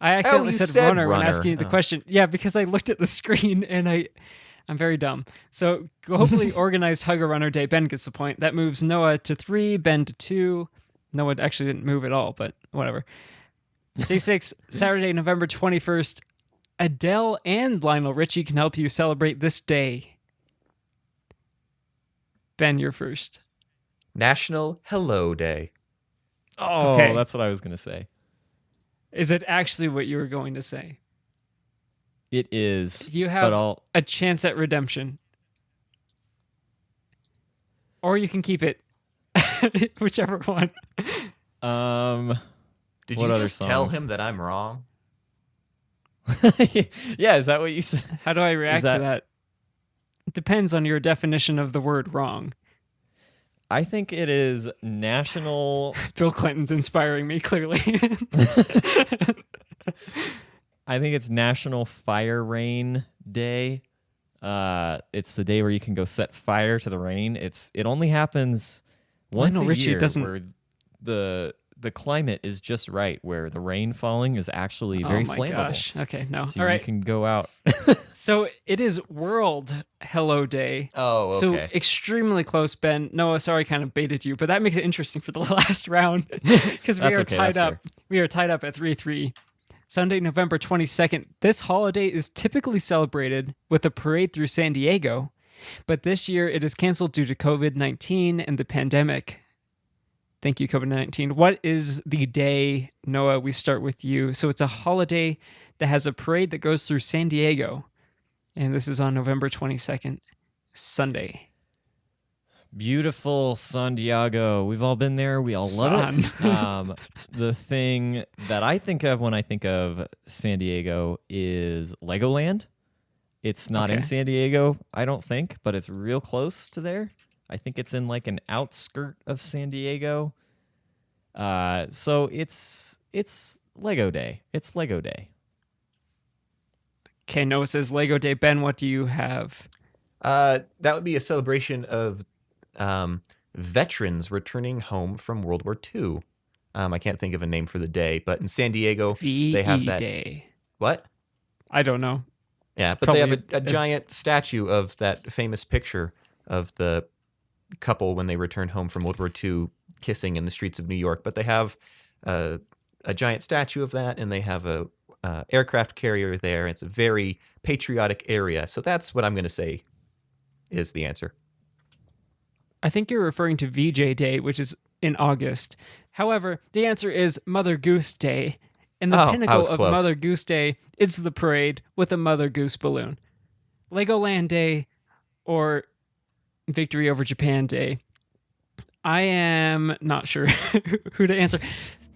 [SPEAKER 3] I accidentally said runner when asking you the question. Yeah, because I looked at the screen and I'm very dumb. So Globally Organized Hug a Runner Day. Ben gets the point. That moves Noah to 3, Ben to 2. Noah actually didn't move at all, but whatever. Day 6, Saturday, November 21st. Adele and Lionel Richie can help you celebrate this day. Ben, you're first.
[SPEAKER 1] National Hello Day.
[SPEAKER 2] Oh, okay. That's what I was going to say.
[SPEAKER 3] Is it actually what you were going to say?
[SPEAKER 2] It is.
[SPEAKER 3] You have a chance at redemption. Or you can keep it. Whichever one.
[SPEAKER 1] Did you just tell him that I'm wrong?
[SPEAKER 2] Yeah, is that what you said?
[SPEAKER 3] How do I react to that? It depends on your definition of the word wrong.
[SPEAKER 2] I think it is National...
[SPEAKER 3] Bill Clinton's inspiring me, clearly.
[SPEAKER 2] I think it's National Fire Rain Day. It's the day where you can go set fire to the rain. It only happens once a year where the climate is just right, where the rain falling is actually very flammable. Oh my gosh.
[SPEAKER 3] Okay, no.
[SPEAKER 2] So
[SPEAKER 3] all right.
[SPEAKER 2] You can go out.
[SPEAKER 3] So it is World Hello Day.
[SPEAKER 1] Oh, okay.
[SPEAKER 3] So extremely close, Ben. Noah, sorry, I kind of baited you, but that makes it interesting for the last round because we are tied up. We are tied up at 3-3. Sunday, November 22nd. This holiday is typically celebrated with a parade through San Diego, but this year it is canceled due to COVID-19 and the pandemic. Thank you, COVID-19. What is the day, Noah? We start with you. So it's a holiday that has a parade that goes through San Diego, and this is on November 22nd, Sunday.
[SPEAKER 2] Beautiful San Diego. We've all been there. We all love it. The thing that I think of when I think of San Diego is Legoland. It's not in San Diego, I don't think, but it's real close to there. I think it's in like an outskirt of San Diego. So it's Lego Day. It's Lego Day.
[SPEAKER 3] Okay, Noah says Lego Day. Ben, what do you have?
[SPEAKER 1] That would be a celebration of veterans returning home from World War II. I can't think of a name for the day, but in San Diego, they have that
[SPEAKER 3] Day.
[SPEAKER 1] What?
[SPEAKER 3] I don't know.
[SPEAKER 1] Yeah, but they have a giant statue of that famous picture of the couple when they returned home from World War II kissing in the streets of New York. But they have a giant statue of that, and they have a aircraft carrier there. It's a very patriotic area. So that's what I'm going to say is the answer.
[SPEAKER 3] I think you're referring to VJ Day, which is in August. However, the answer is Mother Goose Day. And the
[SPEAKER 1] I
[SPEAKER 3] pinnacle
[SPEAKER 1] was
[SPEAKER 3] of
[SPEAKER 1] close.
[SPEAKER 3] Mother Goose Day is the parade with a Mother Goose balloon. Legoland Day or Victory over Japan Day. I am not sure who to answer.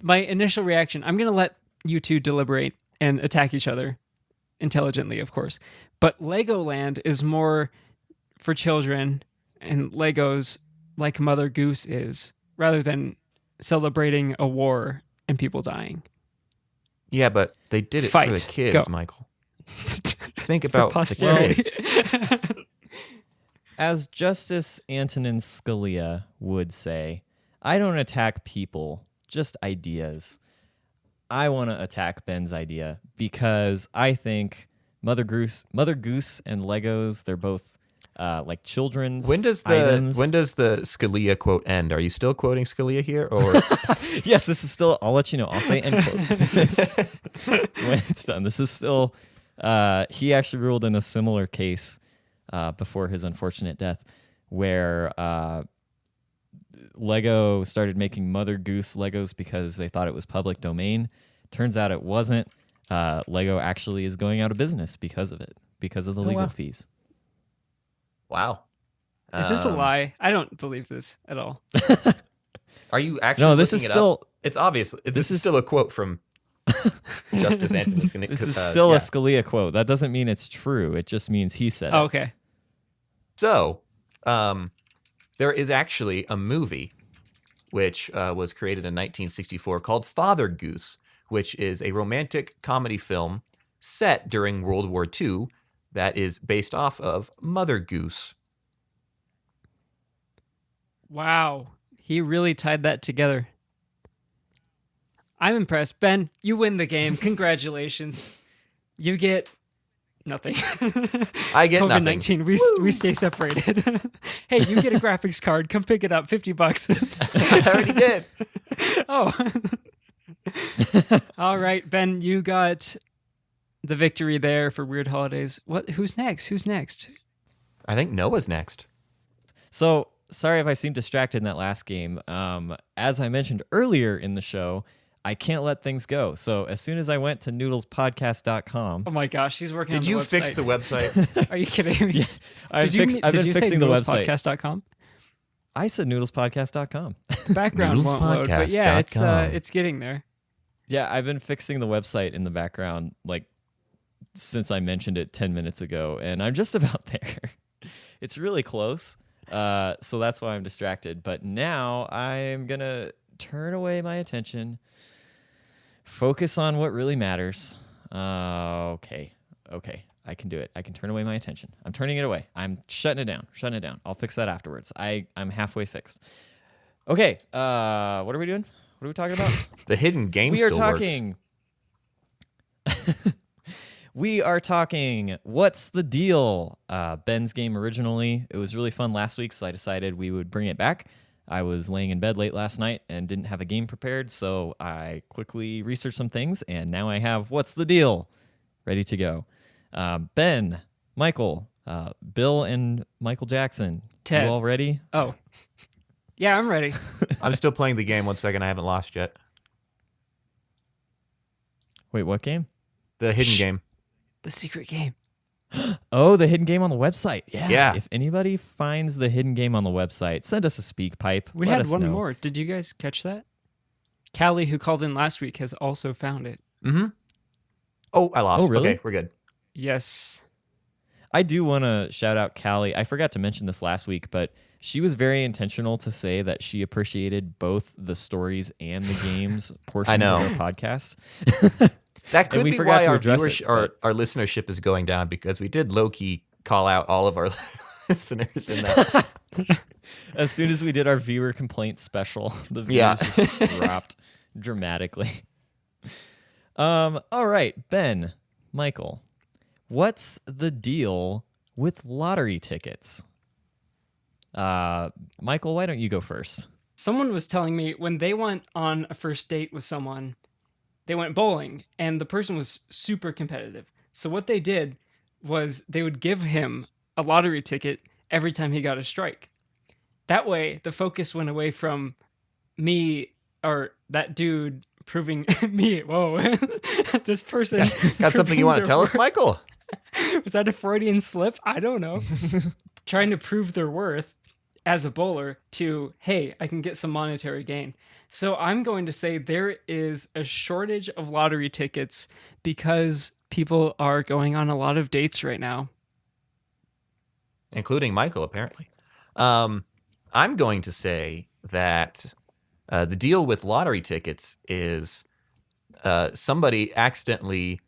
[SPEAKER 3] My initial reaction, I'm going to let you two deliberate and attack each other intelligently, of course. But Legoland is more for children and Legos like Mother Goose is, rather than celebrating a war and people dying.
[SPEAKER 1] Yeah, but they did it
[SPEAKER 3] Fight.
[SPEAKER 1] for the kids,
[SPEAKER 3] Go.
[SPEAKER 1] Michael. Think about the
[SPEAKER 3] posterity.
[SPEAKER 1] kids.
[SPEAKER 2] As Justice Antonin Scalia would say, I don't attack people, just ideas. I want to attack Ben's idea because I think Mother Goose and Legos, they're both like children's items.
[SPEAKER 1] When does the Scalia quote end? Are you still quoting Scalia here, or
[SPEAKER 2] Yes, this is still, I'll let you know. I'll say end quote when it's done. This is still, he actually ruled in a similar case before his unfortunate death where Lego started making Mother Goose Legos because they thought it was public domain. Turns out it wasn't. Lego actually is going out of business because of it, because of the legal fees.
[SPEAKER 1] wow?
[SPEAKER 3] Is this a lie? I don't believe this at all.
[SPEAKER 1] Are you actually?
[SPEAKER 2] No, this
[SPEAKER 1] looking
[SPEAKER 2] is
[SPEAKER 1] it
[SPEAKER 2] still.
[SPEAKER 1] up? It's obvious. This is still a quote from Justice Antonin Scalia.
[SPEAKER 2] This is still a Scalia quote. That doesn't mean it's true. It just means he said
[SPEAKER 3] Oh,
[SPEAKER 2] it.
[SPEAKER 3] okay.
[SPEAKER 1] So, there is actually a movie which was created in 1964 called Father Goose, which is a romantic comedy film set during World War II that is based off of Mother Goose.
[SPEAKER 3] Wow. He really tied that together. I'm impressed. Ben, you win the game. Congratulations. You get nothing.
[SPEAKER 1] I get nothing.
[SPEAKER 3] COVID-19. We stay separated. Hey, you get a graphics card. Come pick it up. $50.
[SPEAKER 1] I already did.
[SPEAKER 3] Oh. All right, Ben, you got the victory there for Weird Holidays. Who's next?
[SPEAKER 1] I think Noah's next.
[SPEAKER 2] So, sorry if I seemed distracted in that last game. As I mentioned earlier in the show, I can't let things go. So, as soon as I went to noodlespodcast.com.
[SPEAKER 3] Oh my gosh, he's working on
[SPEAKER 1] Did
[SPEAKER 3] the
[SPEAKER 1] you
[SPEAKER 3] website.
[SPEAKER 1] fix the website?
[SPEAKER 3] Are you kidding me?
[SPEAKER 2] Yeah, I've
[SPEAKER 3] Did
[SPEAKER 2] been
[SPEAKER 3] you
[SPEAKER 2] fixing
[SPEAKER 3] say
[SPEAKER 2] the website.
[SPEAKER 3] noodlespodcast.com?
[SPEAKER 2] I said noodlespodcast.com.
[SPEAKER 3] The background won't load, but yeah,
[SPEAKER 1] Noodlespodcast.com.
[SPEAKER 3] it's getting there.
[SPEAKER 2] Yeah, I've been fixing the website in the background like since I mentioned it 10 minutes ago, and I'm just about there. It's really close, so that's why I'm distracted. But now I'm going to turn away my attention, focus on what really matters. Okay, I can do it. I can turn away my attention. I'm turning it away. I'm shutting it down. I'll fix that afterwards. I'm halfway fixed. Okay, what are we doing? What are we talking about?
[SPEAKER 1] The hidden game
[SPEAKER 2] We are
[SPEAKER 1] still
[SPEAKER 2] talking. We are talking. What's the deal? Ben's game originally. It was really fun last week, so I decided we would bring it back. I was laying in bed late last night and didn't have a game prepared, so I quickly researched some things, and now I have What's the Deal ready to go. Ben, Michael, Bill, and Michael Jackson.
[SPEAKER 3] Ted.
[SPEAKER 2] You all ready?
[SPEAKER 3] Oh. Yeah, I'm ready.
[SPEAKER 1] works. I'm still playing the game. 1 second, I haven't lost yet.
[SPEAKER 2] Wait, what game?
[SPEAKER 1] The hidden game.
[SPEAKER 3] The secret game.
[SPEAKER 2] Oh, the hidden game on the website.
[SPEAKER 1] Yeah.
[SPEAKER 2] If anybody finds the hidden game on the website, send us a speak pipe.
[SPEAKER 3] We
[SPEAKER 2] Let
[SPEAKER 3] had
[SPEAKER 2] us
[SPEAKER 3] one
[SPEAKER 2] know.
[SPEAKER 3] more. Did you guys catch that? Callie, who called in last week, has also found it.
[SPEAKER 1] Mm-hmm. Oh, I lost.
[SPEAKER 2] Oh, really?
[SPEAKER 1] Okay, we're good.
[SPEAKER 3] Yes.
[SPEAKER 2] I do want to shout out Callie. I forgot to mention this last week, but she was very intentional to say that she appreciated both the stories and the games portions
[SPEAKER 1] know.
[SPEAKER 2] of our podcast.
[SPEAKER 1] That could
[SPEAKER 2] we
[SPEAKER 1] be
[SPEAKER 2] forgot
[SPEAKER 1] why
[SPEAKER 2] to
[SPEAKER 1] our
[SPEAKER 2] address it,
[SPEAKER 1] viewership, our listenership is going down, because we did low-key call out all of our listeners in that.
[SPEAKER 2] As soon as we did our viewer complaint special, the views
[SPEAKER 1] Yeah.
[SPEAKER 2] just dropped dramatically. All right, Ben, Michael, what's the deal with lottery tickets? Michael, why don't you go first?
[SPEAKER 3] Someone was telling me when they went on a first date with someone, they went bowling, and the person was super competitive. So what they did was they would give him a lottery ticket every time he got a strike. that way the focus went away from me or that dude proving me. Whoa, this person
[SPEAKER 1] Got something you want to tell us, Michael?
[SPEAKER 3] Was that a Freudian slip? I don't know. Trying to prove their worth as a bowler to, hey, I can get some monetary gain. So I'm going to say there is a shortage of lottery tickets because people are going on a lot of dates right now.
[SPEAKER 1] Including Michael, apparently. I'm going to say that the deal with lottery tickets is somebody accidentally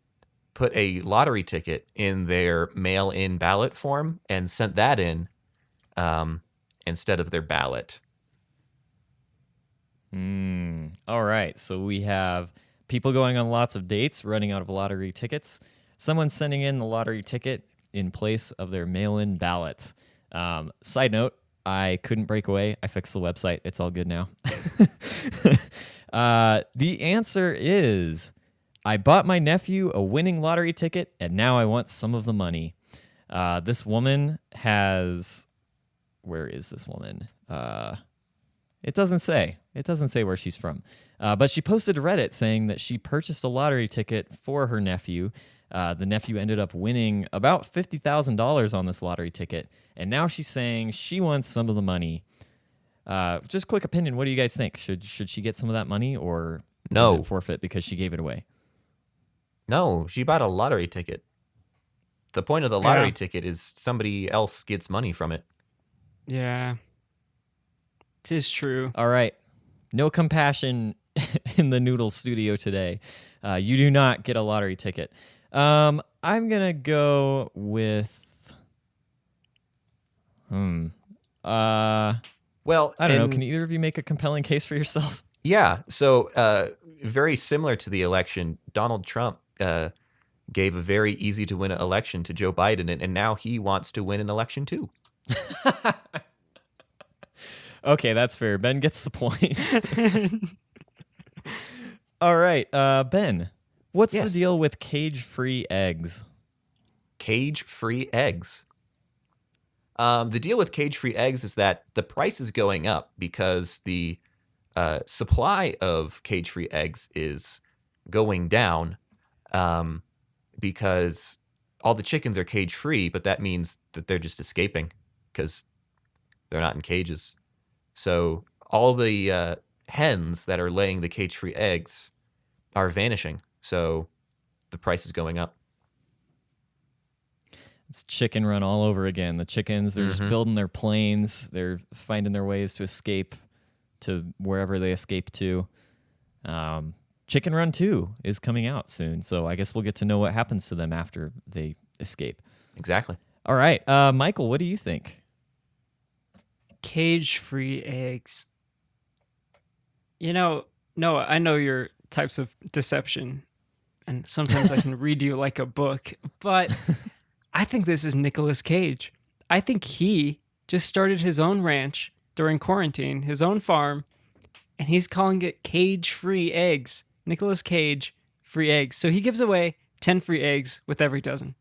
[SPEAKER 1] put a lottery ticket in their mail-in ballot form and sent that in instead of their ballot.
[SPEAKER 2] All right. So we have people going on lots of dates, running out of lottery tickets. Someone sending in the lottery ticket in place of their mail-in ballot. Side note, I couldn't break away. I fixed the website. It's all good now. The answer is, I bought my nephew a winning lottery ticket, and now I want some of the money. This woman has... Where is this woman? It doesn't say. It doesn't say where she's from. But she posted to Reddit saying that she purchased a lottery ticket for her nephew. The nephew ended up winning about $50,000 on this lottery ticket, and now she's saying she wants some of the money. Just quick opinion, what do you guys think? Should she get some of that money, or
[SPEAKER 1] No.
[SPEAKER 2] is it forfeit because she gave it away?
[SPEAKER 1] No, she bought a lottery ticket. The point of the lottery ticket is somebody else gets money from it.
[SPEAKER 3] Yeah. It is true.
[SPEAKER 2] All right. No compassion in the Noodle studio today. You do not get a lottery ticket. I'm going to go with...
[SPEAKER 1] Well,
[SPEAKER 2] I don't know. Can either of you make a compelling case for yourself?
[SPEAKER 1] Yeah. So very similar to the election, Donald Trump gave a very easy to win election to Joe Biden, and now he wants to win an election too.
[SPEAKER 2] Okay, that's fair. Ben gets the point. All right, Ben, what's the deal with cage-free eggs?
[SPEAKER 1] Cage-free eggs. The deal with cage-free eggs is that the price is going up because the supply of cage-free eggs is going down because all the chickens are cage-free, but that means that they're just escaping because they're not in cages. So all the hens that are laying the cage-free eggs are vanishing. So the price is going up.
[SPEAKER 2] It's chicken run all over again. The chickens, they're just building their planes. They're finding their ways to escape to wherever they escape to. Chicken Run 2 is coming out soon, so I guess we'll get to know what happens to them after they escape.
[SPEAKER 1] Exactly.
[SPEAKER 2] All right. Michael, what do you think?
[SPEAKER 3] Cage-free eggs. You know, Noah, I know your types of deception, and sometimes I can read you like a book, but I think this is Nicolas Cage. I think he just started his own ranch during quarantine, his own farm, and he's calling it cage-free eggs. Nicolas Cage, free eggs. So he gives away 10 free eggs with every dozen.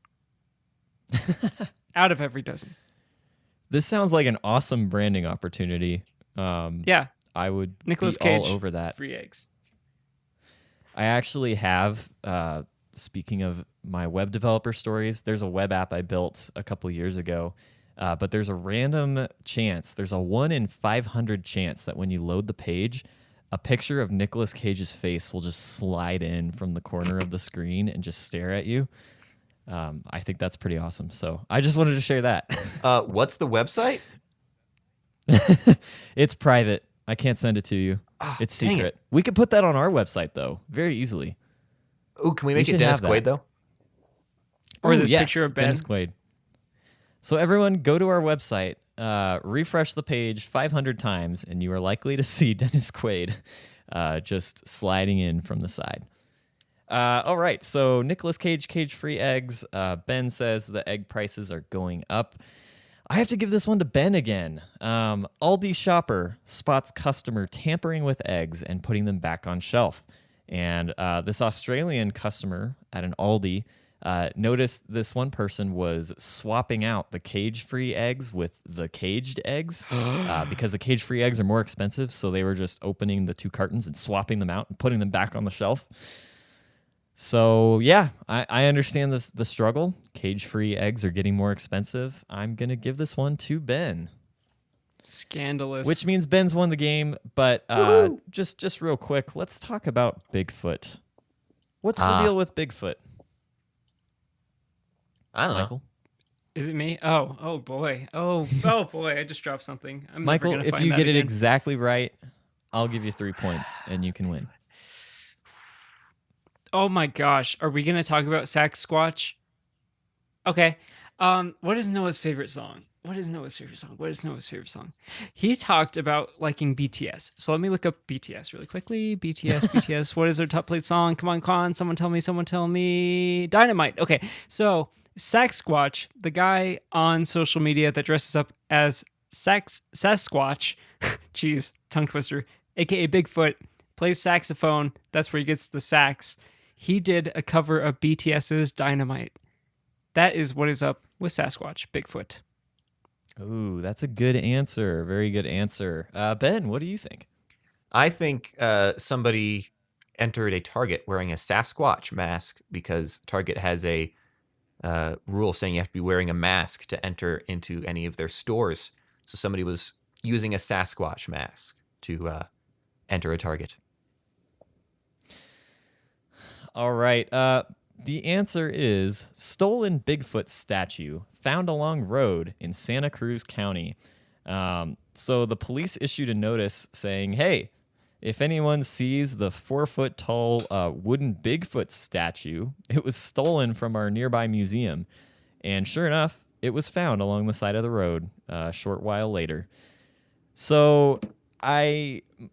[SPEAKER 3] Out of every dozen.
[SPEAKER 2] This sounds like an awesome branding opportunity.
[SPEAKER 3] Yeah.
[SPEAKER 2] I would
[SPEAKER 3] Nicolas
[SPEAKER 2] be
[SPEAKER 3] Cage,
[SPEAKER 2] all over that.
[SPEAKER 3] Free eggs.
[SPEAKER 2] I actually have, speaking of my web developer stories, there's a web app I built a couple years ago, but there's a random chance, there's a 1 in 500 chance that when you load the page, a picture of Nicolas Cage's face will just slide in from the corner of the screen and just stare at you. I think that's pretty awesome. So I just wanted to share that.
[SPEAKER 1] What's the website?
[SPEAKER 2] It's private. I can't send it to you.
[SPEAKER 1] Oh,
[SPEAKER 2] it's secret. We could put that on our website, though, very easily.
[SPEAKER 1] Ooh, can we make it Dennis Quaid, though?
[SPEAKER 3] Or this picture of Ben.
[SPEAKER 2] Dennis Quaid. So everyone, go to our website, refresh the page 500 times, and you are likely to see Dennis Quaid just sliding in from the side. All right, so Nicolas Cage, cage-free eggs. Ben says the egg prices are going up. I have to give this one to Ben again. Aldi shopper spots customer tampering with eggs and putting them back on shelf. And this Australian customer at an Aldi Notice this one person was swapping out the cage-free eggs with the caged eggs because the cage-free eggs are more expensive. So they were just opening the 2 cartons and swapping them out and putting them back on the shelf. So yeah, I understand the struggle. Cage-free eggs are getting more expensive. I'm gonna give this one to Ben.
[SPEAKER 3] Scandalous.
[SPEAKER 2] Which means Ben's won the game. But just real quick, let's talk about Bigfoot. What's the deal with Bigfoot?
[SPEAKER 1] I don't know.
[SPEAKER 2] Michael?
[SPEAKER 3] Is it me? Oh boy. Oh boy, I just dropped something. I'm
[SPEAKER 2] Michael,
[SPEAKER 3] never gonna
[SPEAKER 2] if
[SPEAKER 3] find
[SPEAKER 2] you
[SPEAKER 3] that
[SPEAKER 2] get it
[SPEAKER 3] again.
[SPEAKER 2] exactly right, I'll give you 3 points and you can win.
[SPEAKER 3] Oh my gosh. Are we gonna talk about Sasquatch? Okay. What is Noah's favorite song? He talked about liking BTS. So let me look up BTS really quickly. BTS. What is their top played song? Come on. Someone tell me. Dynamite. Okay. So Sasquatch, the guy on social media that dresses up as Sasquatch, jeez, tongue twister, aka Bigfoot, plays saxophone. That's where he gets the sax. He did a cover of BTS's Dynamite. That is what is up with Sasquatch, Bigfoot.
[SPEAKER 2] Ooh, that's a good answer. Very good answer. Ben, what do you think?
[SPEAKER 1] I think somebody entered a Target wearing a Sasquatch mask because Target has a rule saying you have to be wearing a mask to enter into any of their stores. So somebody was using a Sasquatch mask to enter a Target.
[SPEAKER 2] All right. The answer is stolen Bigfoot statue found along road in Santa Cruz County. So the police issued a notice saying, hey, if anyone sees the 4-foot tall wooden Bigfoot statue, it was stolen from our nearby museum. And sure enough, it was found along the side of the road a short while later. So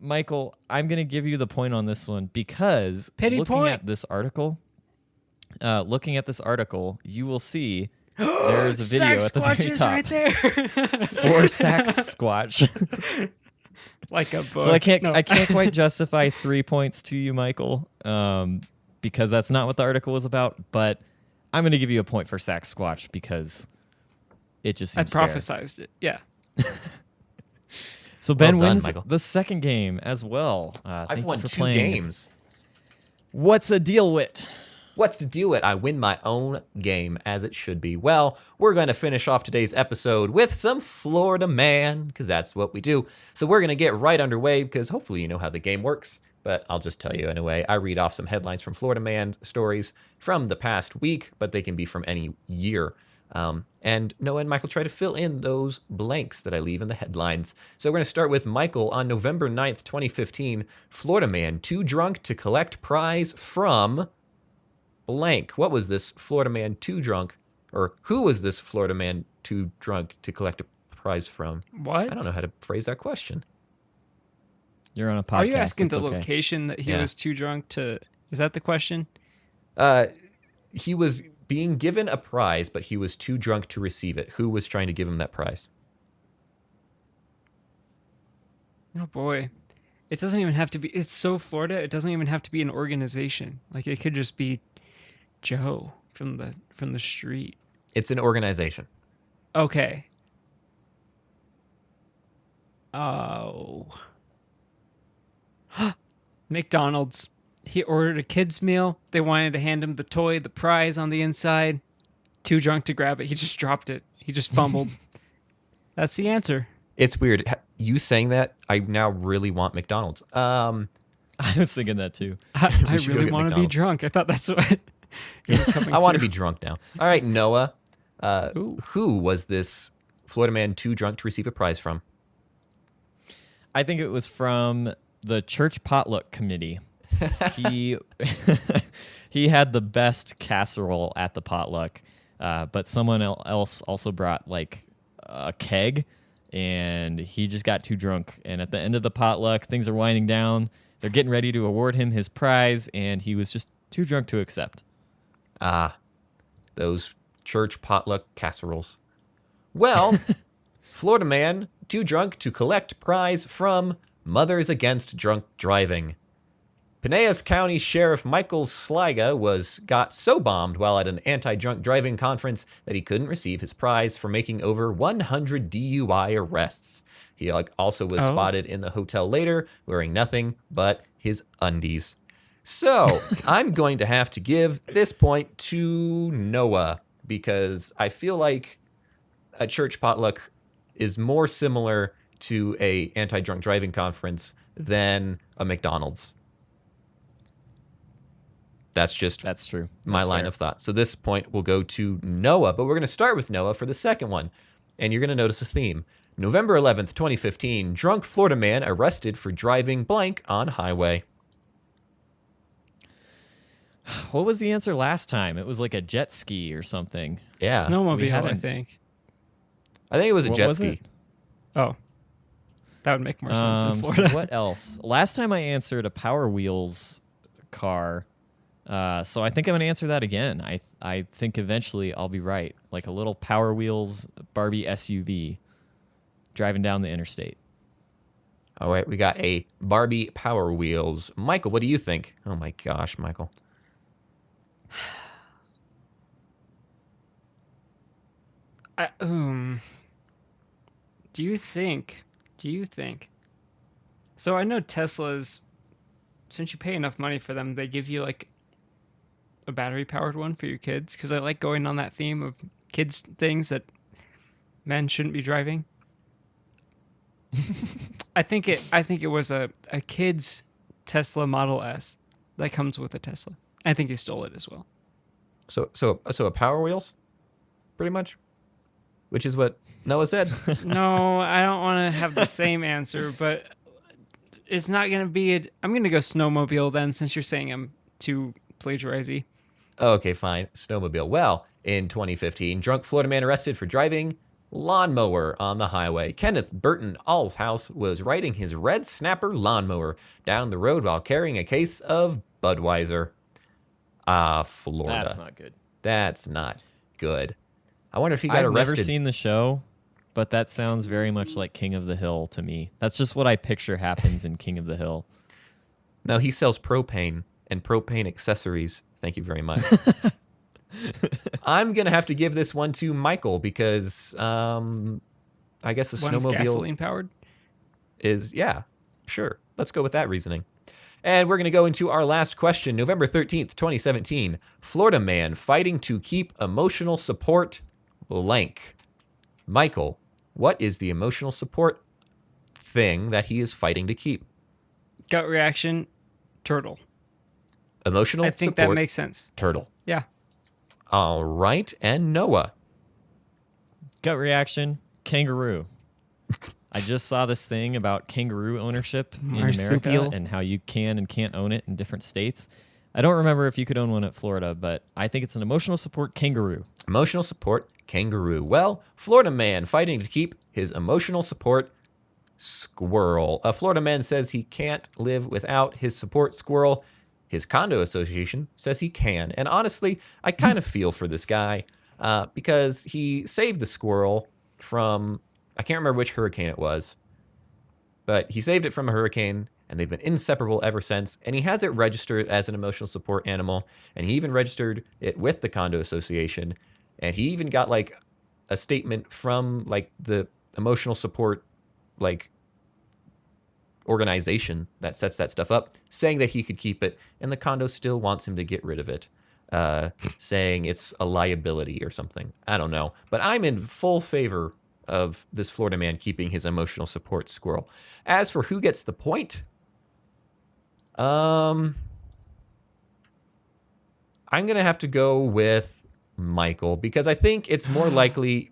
[SPEAKER 2] Michael, I'm going to give you the point on this one because looking at this article, you will see there's a video at the very top
[SPEAKER 3] right there.
[SPEAKER 2] for Sasquatch.
[SPEAKER 3] Like a book.
[SPEAKER 2] So I can't quite justify 3 points to you, Michael, because that's not what the article was about. But I'm going to give you a point for Sasquatch because it just seems
[SPEAKER 3] I prophesized it. Yeah.
[SPEAKER 2] So Ben
[SPEAKER 1] Well done,
[SPEAKER 2] wins
[SPEAKER 1] Michael.
[SPEAKER 2] the second game as well.
[SPEAKER 1] I've won 2
[SPEAKER 2] playing.
[SPEAKER 1] games.
[SPEAKER 2] What's the deal with?
[SPEAKER 1] What's to do it? I win my own game, as it should be. Well, we're going to finish off today's episode with some Florida Man, because that's what we do. So we're going to get right underway, because hopefully you know how the game works. But I'll just tell you anyway. I read off some headlines from Florida Man stories from the past week, but they can be from any year. And Noah and Michael try to fill in those blanks that I leave in the headlines. So we're going to start with Michael. On November 9th, 2015, Florida Man too drunk to collect prize from blank. What was this Florida Man too drunk? Or who was this Florida Man too drunk to collect a prize from?
[SPEAKER 3] What?
[SPEAKER 1] I don't know how to phrase that question.
[SPEAKER 2] You're on a podcast.
[SPEAKER 3] Are you asking
[SPEAKER 2] it's
[SPEAKER 3] the
[SPEAKER 2] okay.
[SPEAKER 3] location that he
[SPEAKER 1] Yeah.
[SPEAKER 3] was too drunk to... Is that the question?
[SPEAKER 1] He was being given a prize, but he was too drunk to receive it. Who was trying to give him that prize?
[SPEAKER 3] Oh boy. It doesn't even have to be... It's so Florida, it doesn't even have to be an organization. Like, it could just be Joe from the street.
[SPEAKER 1] It's an organization.
[SPEAKER 3] Okay. Oh. McDonald's. He ordered a kid's meal. They wanted to hand him the toy, the prize on the inside. Too drunk to grab it. He just dropped it. He just fumbled. That's the answer.
[SPEAKER 1] It's weird. You saying that, I now really want McDonald's.
[SPEAKER 2] I was thinking that too.
[SPEAKER 3] I
[SPEAKER 1] should go
[SPEAKER 3] really
[SPEAKER 1] get
[SPEAKER 3] want to be
[SPEAKER 1] McDonald's.
[SPEAKER 3] drunk. I thought that's what he was coming
[SPEAKER 1] I want to
[SPEAKER 3] to.
[SPEAKER 1] be drunk now. All right, Noah.
[SPEAKER 3] Ooh.
[SPEAKER 1] Who was this Florida Man too drunk to receive a prize from?
[SPEAKER 2] I think it was from the church potluck committee. He he had the best casserole at the potluck, but someone else also brought like a keg, and he just got too drunk. And at the end of the potluck, things are winding down. They're getting ready to award him his prize, and he was just too drunk to accept.
[SPEAKER 1] Those church potluck casseroles. Well, Florida Man too drunk to collect prize from Mothers Against Drunk Driving. Pinellas County Sheriff Michael Sliga got so bombed while at an anti-drunk driving conference that he couldn't receive his prize for making over 100 DUI arrests. He also was spotted in the hotel later wearing nothing but his undies. So I'm going to have to give this point to Noah because I feel like a church potluck is more similar to a anti-drunk driving conference than a McDonald's. That's
[SPEAKER 2] true.
[SPEAKER 1] My line of thought. So this point will go to Noah, but we're going to start with Noah for the second one. And you're going to notice a theme. November 11th, 2015, drunk Florida man arrested for driving blank on highway.
[SPEAKER 2] What was the answer last time? It was like a jet ski or something.
[SPEAKER 1] Yeah.
[SPEAKER 3] Snowmobile, I think.
[SPEAKER 1] I think it was a jet ski.
[SPEAKER 3] Oh. That would make more sense in Florida.
[SPEAKER 2] So what else? Last time I answered a Power Wheels car. So I think I'm going to answer that again. I think eventually I'll be right. Like a little Power Wheels Barbie SUV driving down the interstate.
[SPEAKER 1] All right, we got a Barbie Power Wheels. Michael, what do you think? Oh my gosh, Michael.
[SPEAKER 3] Do you think? So I know Teslas, since you pay enough money for them, they give you like a battery-powered one for your kids. Because I like going on that theme of kids things that men shouldn't be driving. I think it was a kid's Tesla Model S that comes with a Tesla. I think he stole it as well.
[SPEAKER 1] So a Power Wheels, pretty much, which is what Noah said.
[SPEAKER 3] No, I don't want to have the same answer, but it's not going to be I'm going to go snowmobile then, since you're saying I'm too plagiarizing.
[SPEAKER 1] Okay, fine. Snowmobile. Well, in 2015, drunk Florida man arrested for driving lawnmower on the highway. Kenneth Burton Allshouse was riding his red snapper lawnmower down the road while carrying a case of Budweiser. Florida.
[SPEAKER 2] That's not good.
[SPEAKER 1] That's not good. I wonder if he got arrested.
[SPEAKER 2] I've never seen the show, but that sounds very much like King of the Hill to me. That's just what I picture happens in King of the Hill.
[SPEAKER 1] No, he sells propane and propane accessories. Thank you very much. I'm going to have to give this one to Michael because I guess a
[SPEAKER 3] One's
[SPEAKER 1] snowmobile
[SPEAKER 3] gasoline powered
[SPEAKER 1] is, yeah, sure. Let's go with that reasoning. And we're going to go into our last question. November 13th, 2017. Florida man fighting to keep emotional support blank. Michael, what is the emotional support thing that he is fighting to keep?
[SPEAKER 3] Gut reaction, turtle.
[SPEAKER 1] Emotional support.
[SPEAKER 3] I think that makes sense.
[SPEAKER 1] Turtle.
[SPEAKER 3] Yeah.
[SPEAKER 1] All right. And Noah.
[SPEAKER 2] Gut reaction, kangaroo. I just saw this thing about kangaroo ownership in America and how you can and can't own it in different states. I don't remember if you could own one at Florida, but I think it's an emotional support kangaroo.
[SPEAKER 1] Emotional support kangaroo. Well, Florida man fighting to keep his emotional support squirrel. A Florida man says he can't live without his support squirrel. His condo association says he can. And honestly, I kind of feel for this guy because he saved the squirrel from, I can't remember which hurricane it was, but he saved it from a hurricane, and they've been inseparable ever since. And he has it registered as an emotional support animal, and he even registered it with the condo association. And he even got like a statement from like the emotional support like organization that sets that stuff up, saying that he could keep it, and the condo still wants him to get rid of it, saying it's a liability or something. I don't know, but I'm in full favor of this Florida man keeping his emotional support squirrel. As for who gets the point, I'm gonna have to go with Michael because I think it's more likely.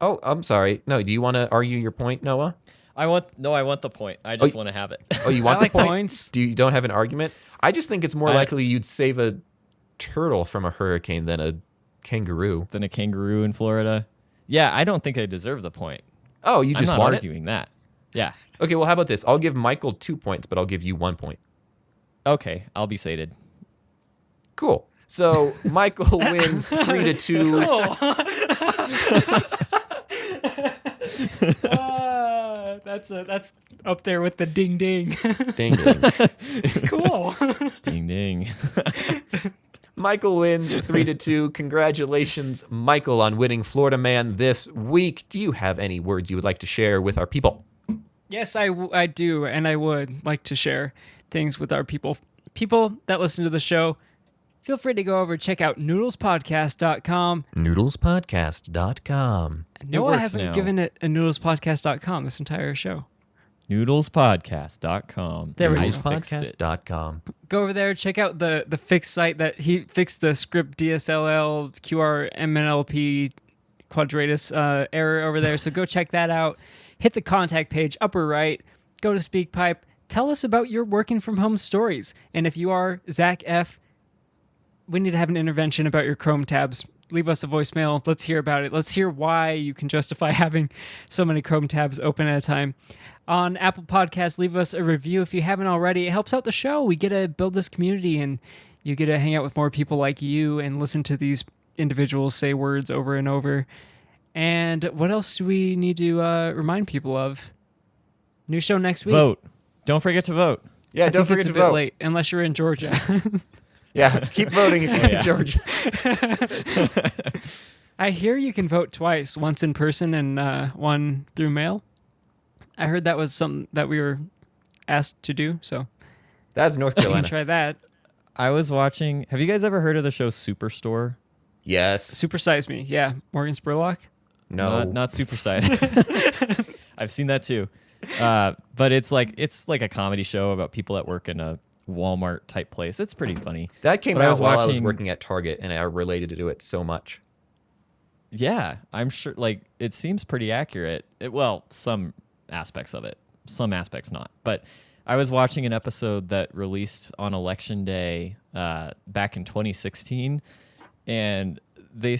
[SPEAKER 1] Oh, I'm sorry. No, do you want to argue your point, Noah?
[SPEAKER 2] I want the point. I just want to have it.
[SPEAKER 1] Oh, you want
[SPEAKER 3] I like
[SPEAKER 1] the point?
[SPEAKER 3] points.
[SPEAKER 1] You don't have an argument? I just think it's more likely you'd save a turtle from a hurricane than a kangaroo.
[SPEAKER 2] Than a kangaroo in Florida. Yeah, I don't think I deserve the point.
[SPEAKER 1] Oh, you just
[SPEAKER 2] I'm not
[SPEAKER 1] want
[SPEAKER 2] arguing that. Yeah.
[SPEAKER 1] Okay, well, how about this? I'll give Michael 2 points, but I'll give you 1 point.
[SPEAKER 2] Okay, I'll be sated.
[SPEAKER 1] Cool. So Michael wins 3-2.
[SPEAKER 3] Cool. That's up there with the ding ding.
[SPEAKER 1] Ding ding.
[SPEAKER 3] Cool.
[SPEAKER 2] Ding ding.
[SPEAKER 1] Michael wins 3-2. Congratulations, Michael, on winning Florida Man this week. Do you have any words you would like to share with our people?
[SPEAKER 3] Yes, I do, and I would like to share things with our people. People that listen to the show, feel free to go over and check out noodlespodcast.com.
[SPEAKER 1] Noodlespodcast.com.
[SPEAKER 3] Noah hasn't given it a noodlespodcast.com this entire show.
[SPEAKER 2] Noodlespodcast.com.
[SPEAKER 3] There we go.
[SPEAKER 1] Noodlespodcast.com.
[SPEAKER 3] Go over there, check out the fixed site that he fixed the script DSLL, QR, MNLP, quadratus error over there. So go check that out. Hit the contact page, upper right. Go to SpeakPipe. Tell us about your working from home stories. And if you are Zach F., we need to have an intervention about your Chrome tabs. Leave us a voicemail. Let's hear about it. Let's hear why you can justify having so many Chrome tabs open at a time. On Apple Podcasts, leave us a review if you haven't already. It helps out the show. We get to build this community, and you get to hang out with more people like you and listen to these individuals say words over and over. And what else do we need to remind people of? New show next week.
[SPEAKER 2] Vote. Don't forget to vote.
[SPEAKER 1] Yeah, don't forget to vote.
[SPEAKER 3] Bit late, unless you're in Georgia.
[SPEAKER 1] Yeah, keep voting if you're in Georgia.
[SPEAKER 3] I hear you can vote twice, once in person and one through mail. I heard that was something that we were asked to do, so
[SPEAKER 1] That's North
[SPEAKER 3] you
[SPEAKER 1] Carolina.
[SPEAKER 3] can try that.
[SPEAKER 2] I was watching. Have you guys ever heard of the show Superstore?
[SPEAKER 1] Yes.
[SPEAKER 3] Supersize Me, yeah. Morgan Spurlock.
[SPEAKER 1] No.
[SPEAKER 2] Not Supersize. I've seen that too. But it's like a comedy show about people that work in a Walmart type place. It's pretty funny.
[SPEAKER 1] That came
[SPEAKER 2] But
[SPEAKER 1] out while I was
[SPEAKER 2] watching-
[SPEAKER 1] working at Target, and I related to it so much.
[SPEAKER 2] Yeah, I'm sure. Like, it seems pretty accurate. Well, some aspects of it, some aspects not. But I was watching an episode that released on Election Day back in 2016, and they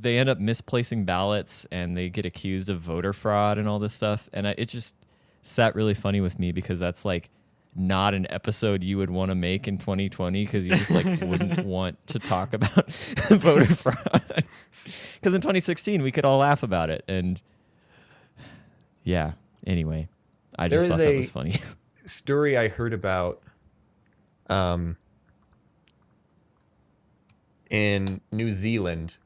[SPEAKER 2] end up misplacing ballots, and they get accused of voter fraud and all this stuff. And it just sat really funny with me because that's like not an episode you would want to make in 2020 because you just like wouldn't want to talk about voter fraud. Because in 2016 we could all laugh about it, and yeah. Anyway, I just thought that was funny.
[SPEAKER 1] Story I heard about in New Zealand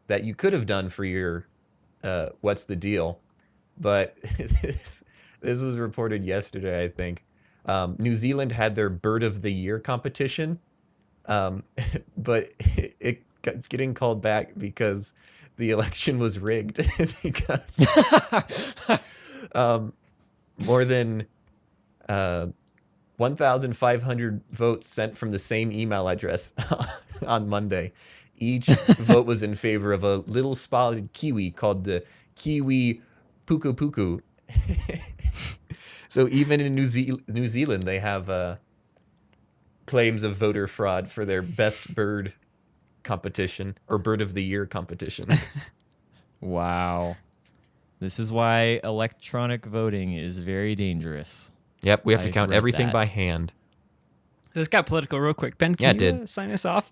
[SPEAKER 1] that you could have done for your What's the Deal, but this was reported yesterday, I think. New Zealand had their Bird of the Year competition, but it's getting called back because the election was rigged because more than 1,500 votes sent from the same email address on Monday. Each vote was in favor of a little spotted kiwi called the kiwi puku puku. So even in New Zealand, they have claims of voter fraud for their best bird competition or Bird of the Year competition.
[SPEAKER 2] Wow. This is why electronic voting is very dangerous.
[SPEAKER 1] Yep, we have to
[SPEAKER 2] I
[SPEAKER 1] count
[SPEAKER 2] read
[SPEAKER 1] everything
[SPEAKER 2] that.
[SPEAKER 1] by hand.
[SPEAKER 3] This got political real quick. Ben,
[SPEAKER 1] Yeah,
[SPEAKER 3] can
[SPEAKER 1] it
[SPEAKER 3] you
[SPEAKER 1] did.
[SPEAKER 3] sign us off?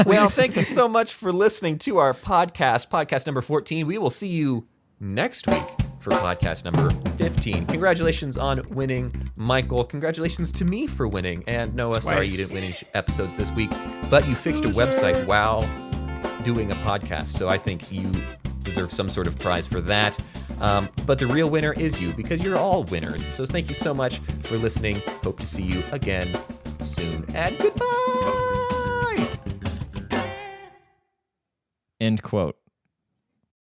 [SPEAKER 1] Well, thank you so much for listening to our podcast number 14. We will see you next week for podcast number 15. Congratulations on winning, Michael. Congratulations to me for winning. And Noah, sorry you didn't win any episodes this week, but you fixed a website while doing a podcast. So I think you deserve some sort of prize for that. But the real winner is you because you're all winners. So thank you so much for listening. Hope to see you again soon. And goodbye.
[SPEAKER 2] End quote.